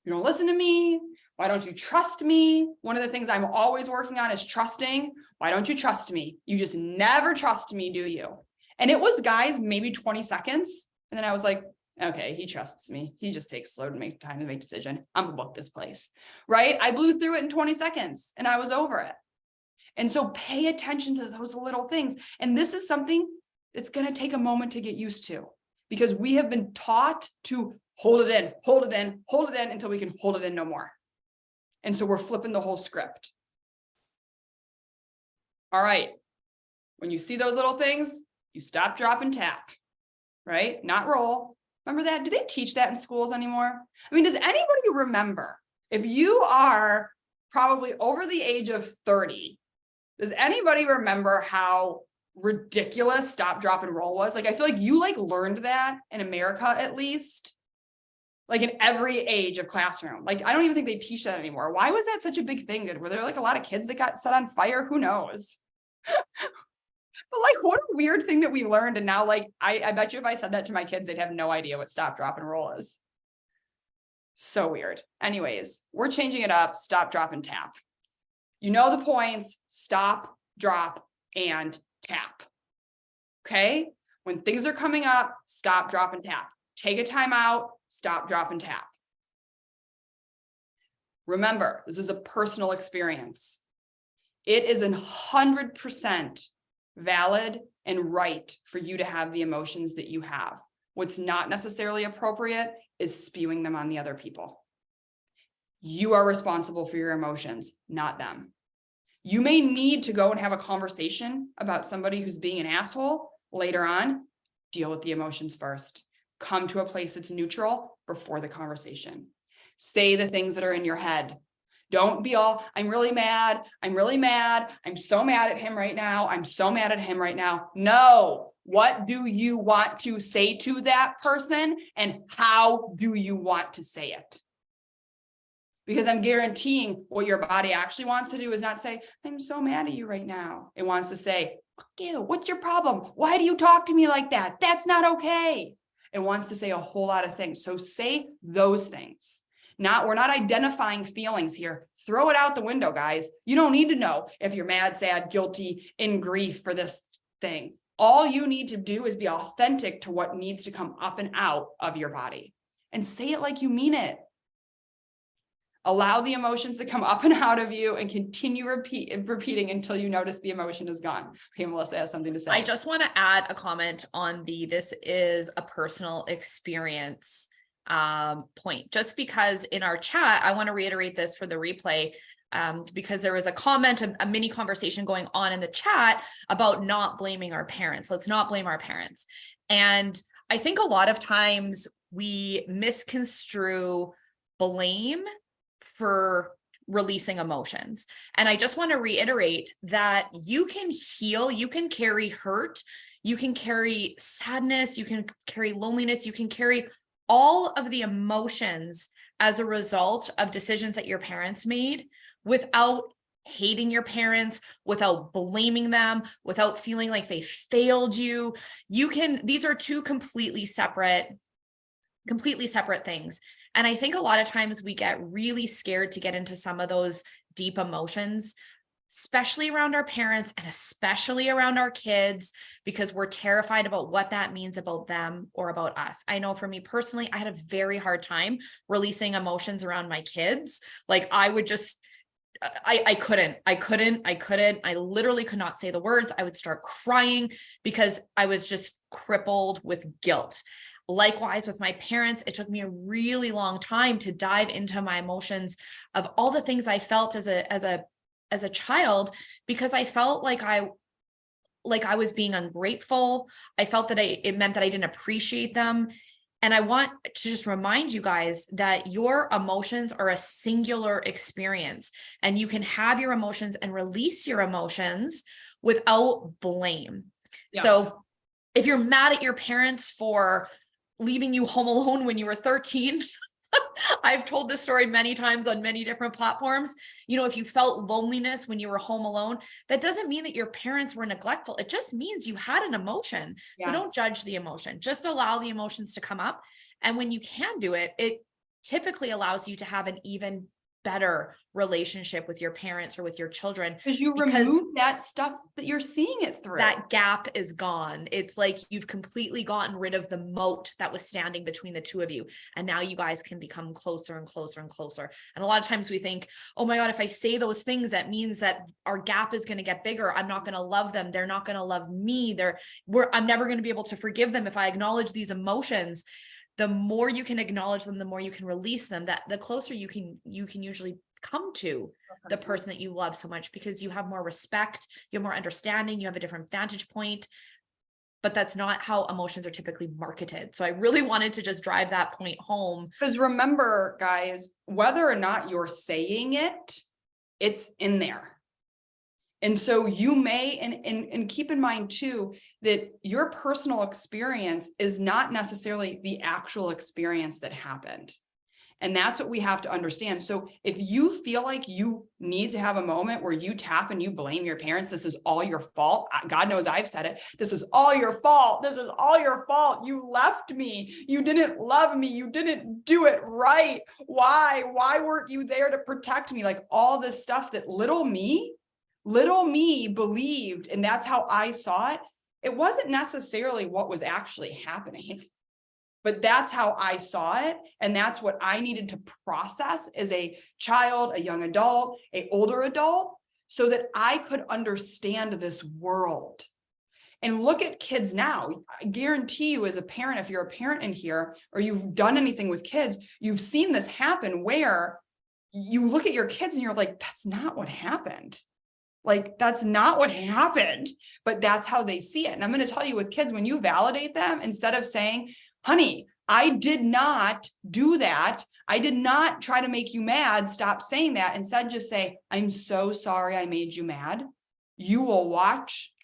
You don't listen to me. Why don't you trust me? One of the things I'm always working on is trusting. Why don't you trust me? You just never trust me, do you? And it was, guys, maybe 20 seconds. And then I was like, okay, he trusts me. He just takes slow to make time to make decision. I'm gonna book this place, right? I blew through it in 20 seconds and I was over it. And so pay attention to those little things. And this is something that's gonna take a moment to get used to because we have been taught to hold it in, hold it in, hold it in until we can hold it in no more. And so we're flipping the whole script. All right. When you see those little things, you stop, drop, and tap, right? Not roll. Remember that? Do they teach that in schools anymore? Does anybody remember, if you are probably over the age of 30, does anybody remember how ridiculous stop, drop, and roll was? Like, I feel like you learned that in America, at least, like in every age of classroom. Like, I don't even think they teach that anymore. Why was that such a big thing? Were there a lot of kids that got set on fire? Who knows? But what a weird thing that we learned. And now, I bet you if I said that to my kids, they'd have no idea what stop, drop, and roll is. So weird. Anyways, we're changing it up. Stop, drop, and tap. You know the points. Stop, drop, and tap. Okay? When things are coming up, stop, drop, and tap. Take a time out. Stop, drop, and tap. Remember, this is a personal experience. It is 100% valid and right for you to have the emotions that you have. What's not necessarily appropriate is spewing them on the other people. You are responsible for your emotions, not them. You may need to go and have a conversation about somebody who's being an asshole later on. Deal with the emotions first. Come to a place that's neutral before the conversation. Say the things that are in your head. Don't be all, I'm really mad. I'm really mad. I'm so mad at him right now. I'm so mad at him right now. No. What do you want to say to that person? And how do you want to say it? Because I'm guaranteeing what your body actually wants to do is not say, I'm so mad at you right now. It wants to say, fuck you. What's your problem? Why do you talk to me like that? That's not okay. It wants to say a whole lot of things. So say those things. We're not identifying feelings here. Throw it out the window, guys. You don't need to know if you're mad, sad, guilty, in grief for this thing. All you need to do is be authentic to what needs to come up and out of your body, and say it like you mean it. Allow the emotions to come up and out of you, and continue repeating until you notice the emotion is gone. Okay, Melissa has something to say. I just want to add a comment on this is a personal experience point, just because in our chat, I want to reiterate this for the replay, because there was a comment, a mini conversation going on in the chat about not blaming our parents. Let's not blame our parents. And I think a lot of times we misconstrue blame for releasing emotions. And I just want to reiterate that you can heal, you can carry hurt, you can carry sadness, you can carry loneliness, you can carry all of the emotions as a result of decisions that your parents made without hating your parents, without blaming them, without feeling like they failed you. These are two completely separate things. And I think a lot of times we get really scared to get into some of those deep emotions, especially around our parents and especially around our kids, because we're terrified about what that means about them or about us. I know for me personally, I had a very hard time releasing emotions around my kids. Like I would just, I literally could not say the words. I would start crying because I was just crippled with guilt. Likewise with my parents, it took me a really long time to dive into my emotions of all the things I felt as a child, because I felt like I was being ungrateful. I felt that it meant that I didn't appreciate them. And I want to just remind you guys that your emotions are a singular experience, and you can have your emotions and release your emotions without blame. Yes. So if you're mad at your parents for leaving you home alone when you were 13, I've told this story many times on many different platforms. If you felt loneliness when you were home alone, that doesn't mean that your parents were neglectful. It just means you had an emotion. Yeah. So don't judge the emotion, just allow the emotions to come up. And when you can do it, it typically allows you to have an even better relationship with your parents or with your children, because you remove that stuff that you're seeing it through. That gap is gone. It's like you've completely gotten rid of the moat that was standing between the two of you, and now you guys can become closer and closer and closer. And a lot of times we think, oh my God, if I say those things, that means that our gap is going to get bigger. I'm not going to love them. They're not going to love me. I'm never going to be able to forgive them if I acknowledge these emotions. The more you can acknowledge them, the more you can release them, that the closer you can usually come to the person that you love so much, because you have more respect, you have more understanding, you have a different vantage point. But that's not how emotions are typically marketed. So I really wanted to just drive that point home. Because remember, guys, whether or not you're saying it, it's in there. And so you may, and keep in mind too, that your personal experience is not necessarily the actual experience that happened. And that's what we have to understand. So if you feel like you need to have a moment where you tap and you blame your parents, this is all your fault. God knows I've said it. This is all your fault. This is all your fault. You left me. You didn't love me. You didn't do it right. Why weren't you there to protect me? Like all this stuff that little me believed, and that's how I saw it. It wasn't necessarily what was actually happening, but that's how I saw it. And that's what I needed to process as a child, a young adult, an older adult, so that I could understand this world. And look at kids now. I guarantee you, as a parent, if you're a parent in here, or you've done anything with kids, you've seen this happen where you look at your kids and you're like, that's not what happened. Like, that's not what happened, but that's how they see it. And I'm going to tell you, with kids, when you validate them, instead of saying, honey, I did not do that, I did not try to make you mad, stop saying that. Instead, just say, I'm so sorry I made you mad. You will watch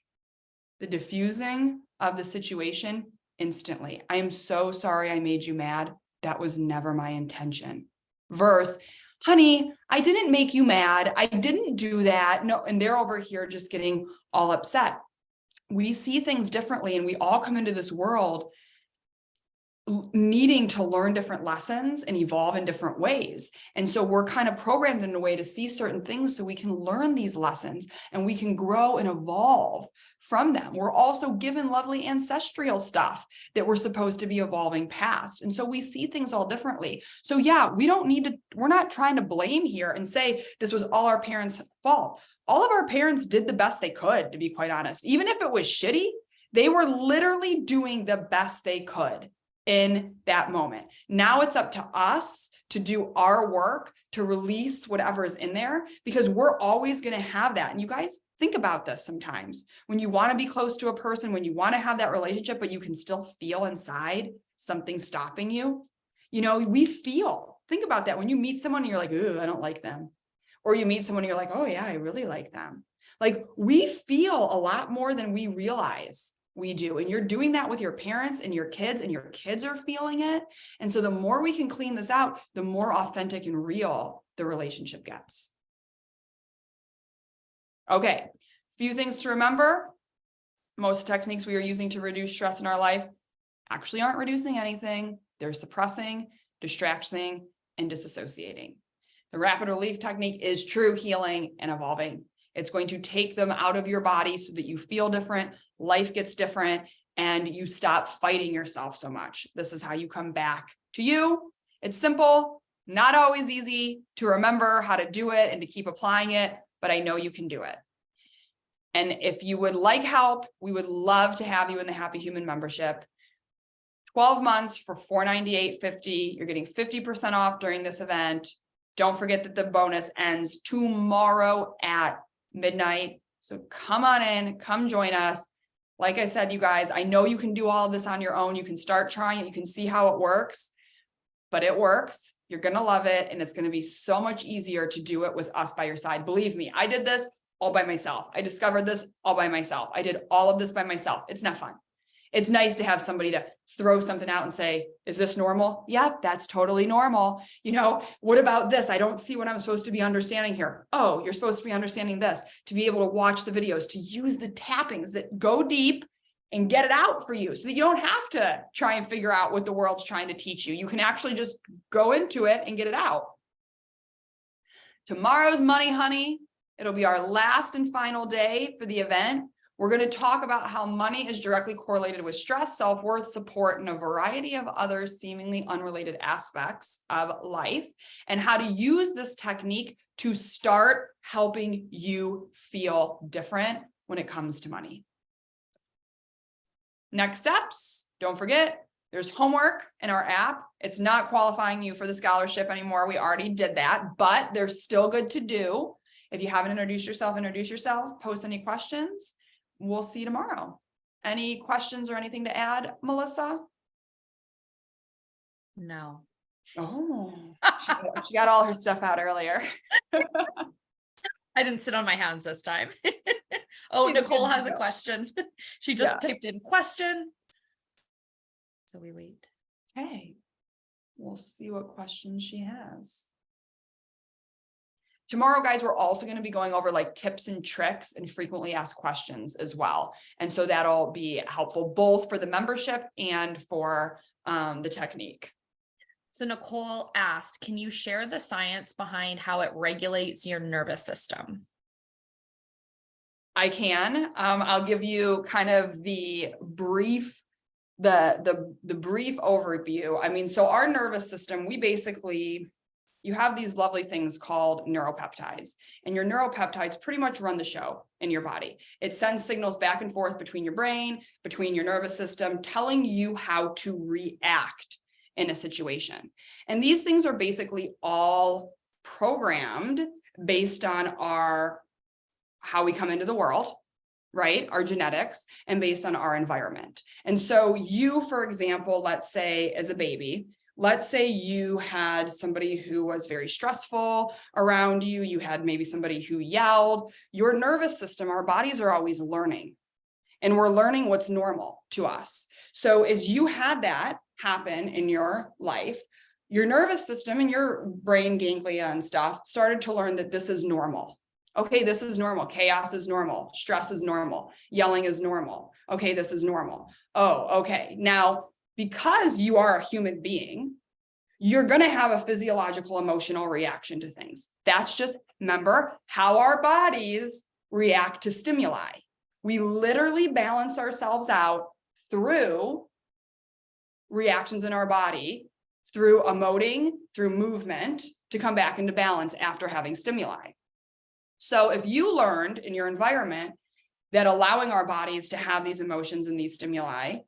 the diffusing of the situation instantly. I am so sorry I made you mad. That was never my intention. Versus, honey, I didn't make you mad. I didn't do that. No, and they're over here just getting all upset. We see things differently, and we all come into this world needing to learn different lessons and evolve in different ways. And so we're kind of programmed in a way to see certain things so we can learn these lessons and we can grow and evolve from them. We're also given lovely ancestral stuff that we're supposed to be evolving past. And so we see things all differently. So yeah, we're not trying to blame here and say this was all our parents' fault. All of our parents did the best they could, to be quite honest. Even if it was shitty, they were literally doing the best they could in that moment. Now it's up to us to do our work, to release whatever is in there, because we're always going to have that. And you guys think about this sometimes when you want to be close to a person, when you want to have that relationship, but you can still feel inside something stopping you. You know, think about that when you meet someone and you're like, ooh, I don't like them. Or you meet someone and you're like, oh yeah, I really like them. Like we feel a lot more than we realize we do. And you're doing that with your parents and your kids are feeling it. And so the more we can clean this out, the more authentic and real the relationship gets. Okay, few things to remember. Most techniques we are using to reduce stress in our life actually aren't reducing anything. They're suppressing, distracting, and disassociating. The rapid relief technique is true healing and evolving. It's going to take them out of your body so that you feel different, life gets different, and you stop fighting yourself so much. This is how you come back to you. It's simple, not always easy to remember how to do it and to keep applying it, but I know you can do it. And if you would like help, we would love to have you in the Happy Human membership. 12 months for $498.50. You're getting 50% off during this event. Don't forget that the bonus ends tomorrow at midnight. So come on in, come join us. Like I said, you guys, I know you can do all of this on your own. You can start trying it. You can see how it works, but it works. You're going to love it. And it's going to be so much easier to do it with us by your side. Believe me, I did this all by myself. I discovered this all by myself. I did all of this by myself. It's not fun. It's nice to have somebody to throw something out and say, is this normal? Yeah, that's totally normal. You know, what about this? I don't see what I'm supposed to be understanding here. Oh, you're supposed to be understanding this. To be able to watch the videos, to use the tappings that go deep and get it out for you so that you don't have to try and figure out what the world's trying to teach you. You can actually just go into it and get it out. Tomorrow's Money Honey. It'll be our last and final day for the event. We're going to talk about how money is directly correlated with stress, self-worth, support, and a variety of other seemingly unrelated aspects of life, and how to use this technique to start helping you feel different when it comes to money. Next steps, don't forget, there's homework in our app. It's not qualifying you for the scholarship anymore. We already did that, but they're still good to do. If you haven't introduced yourself, post any questions. We'll see you tomorrow. Any questions or anything to add, Melissa? No. Oh, she got all her stuff out earlier. I didn't sit on my hands this time. Oh, She's Nicole good has to a go. question. She just typed in question. So we wait. Okay. We'll see what questions she has. Tomorrow, guys, we're also going to be going over like tips and tricks and frequently asked questions as well. And so that'll be helpful both for the membership and for the technique. So Nicole asked, can you share the science behind how it regulates your nervous system? I can. I'll give you kind of the brief overview. I mean, so our nervous system, you have these lovely things called neuropeptides, and your neuropeptides pretty much run the show in your body. It sends signals back and forth between your brain, between your nervous system, telling you how to react in a situation. And these things are basically all programmed based on how we come into the world, right? Our genetics, and based on our environment. And so you, for example, let's say as a baby, let's say you had somebody who was very stressful around you. You had maybe somebody who yelled. Your nervous system, our bodies are always learning, and we're learning what's normal to us. So as you had that happen in your life, your nervous system and your brain ganglia and stuff started to learn that this is normal. Okay, this is normal. Chaos is normal. Stress is normal. Yelling is normal. Okay, this is normal. Oh, okay. Now, because you are a human being, you're going to have a physiological emotional reaction to things. That's just, remember, how our bodies react to stimuli. We literally balance ourselves out through reactions in our body, through emoting, through movement, to come back into balance after having stimuli. So if you learned in your environment that allowing our bodies to have these emotions and these stimuli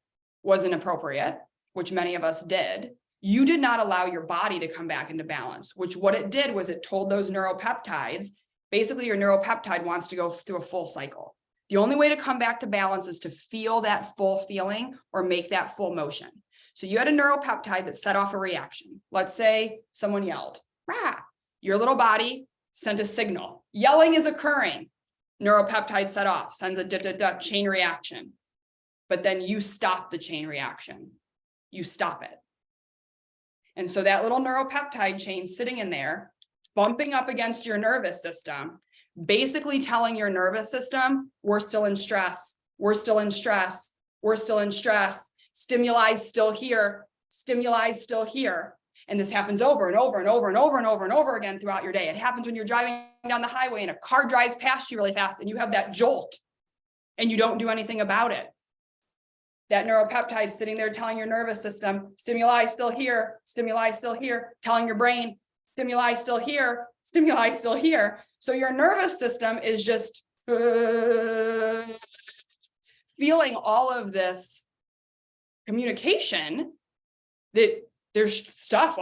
was inappropriate, which many of us did, you did not allow your body to come back into balance, which what it did was it told those neuropeptides, basically your neuropeptide wants to go through a full cycle. The only way to come back to balance is to feel that full feeling or make that full motion. So you had a neuropeptide that set off a reaction. Let's say someone yelled, rah. Your little body sent a signal. Yelling is occurring. Neuropeptide set off, sends a chain reaction. But then you stop the chain reaction. You stop it. And so that little neuropeptide chain sitting in there, bumping up against your nervous system, basically telling your nervous system, we're still in stress, we're still in stress, we're still in stress, stimuli still here, stimuli still here. And this happens over and over and over and over and over and over again throughout your day. It happens when you're driving down the highway and a car drives past you really fast and you have that jolt and you don't do anything about it. That neuropeptide sitting there telling your nervous system, stimuli still here, telling your brain, stimuli still here, stimuli still here. So your nervous system is just feeling all of this communication that there's stuff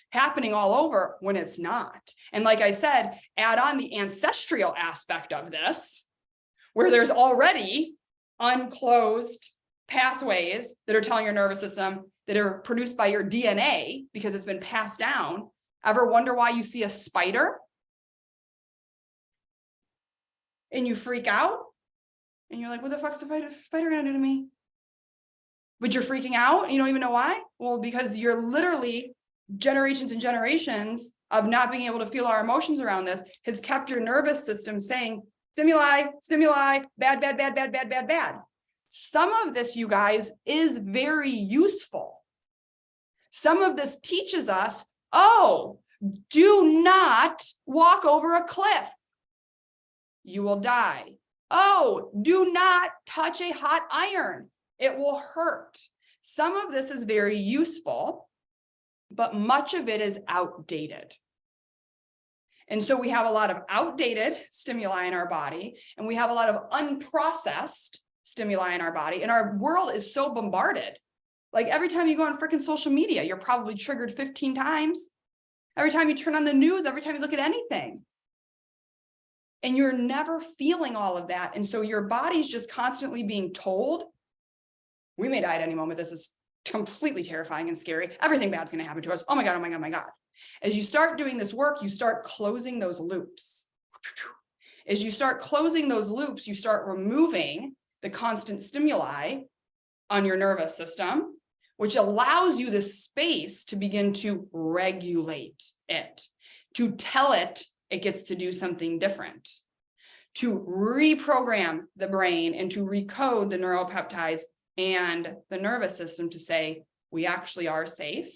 happening all over when it's not. And like I said, add on the ancestral aspect of this, where there's already unclosed pathways that are telling your nervous system that are produced by your DNA because it's been passed down. Ever wonder why you see a spider and you freak out and you're like, what the fuck's the spider gonna do to me? But you're freaking out and you don't even know why? Well, because you're literally generations and generations of not being able to feel our emotions around this has kept your nervous system saying, stimuli, stimuli, bad, bad, bad, bad, bad, bad, bad. Some of this, you guys, is very useful. Some of this teaches us, oh, do not walk over a cliff. You will die. Oh, do not touch a hot iron. It will hurt. Some of this is very useful, but much of it is outdated. And so we have a lot of outdated stimuli in our body, and we have a lot of unprocessed stimuli in our body. And our world is so bombarded. Like every time you go on freaking social media, you're probably triggered 15 times. Every time you turn on the news, every time you look at anything. And you're never feeling all of that. And so your body's just constantly being told, we may die at any moment. This is completely terrifying and scary. Everything bad's going to happen to us. Oh my God, oh my God, oh my God. As you start doing this work, you start closing those loops. As you start closing those loops, you start removing the constant stimuli on your nervous system, which allows you the space to begin to regulate it, to tell it it gets to do something different, to reprogram the brain and to recode the neuropeptides and the nervous system to say, we actually are safe.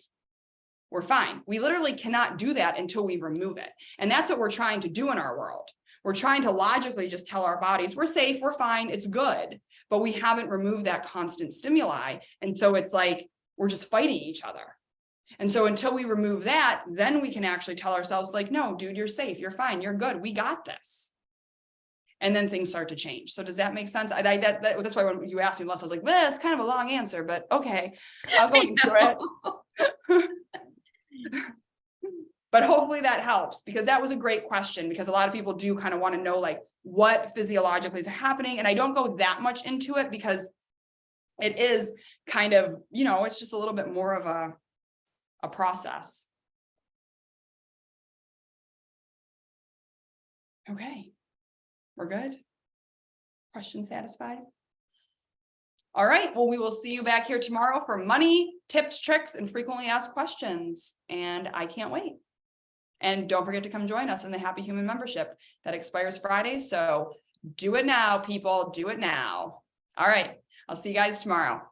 We're fine. We literally cannot do that until we remove it. And that's what we're trying to do in our world. We're trying to logically just tell our bodies, we're safe, we're fine, it's good. But we haven't removed that constant stimuli. And so it's like, we're just fighting each other. And so until we remove that, then we can actually tell ourselves like, no, dude, you're safe, you're fine, you're good, we got this. And then things start to change. So does that make sense? That's why when you asked me last, I was like, well, it's kind of a long answer, but okay, I'll go into it. But hopefully that helps, because that was a great question, because a lot of people do kind of want to know like what physiologically is happening. And I don't go that much into it because it is kind of, you know, it's just a little bit more of a process. Okay, we're good. Question satisfied? All right, well, we will see you back here tomorrow for money, tips, tricks, and frequently asked questions. And I can't wait. And don't forget to come join us in the Happy Human membership that expires Friday. So do it now, people, do it now. All right, I'll see you guys tomorrow.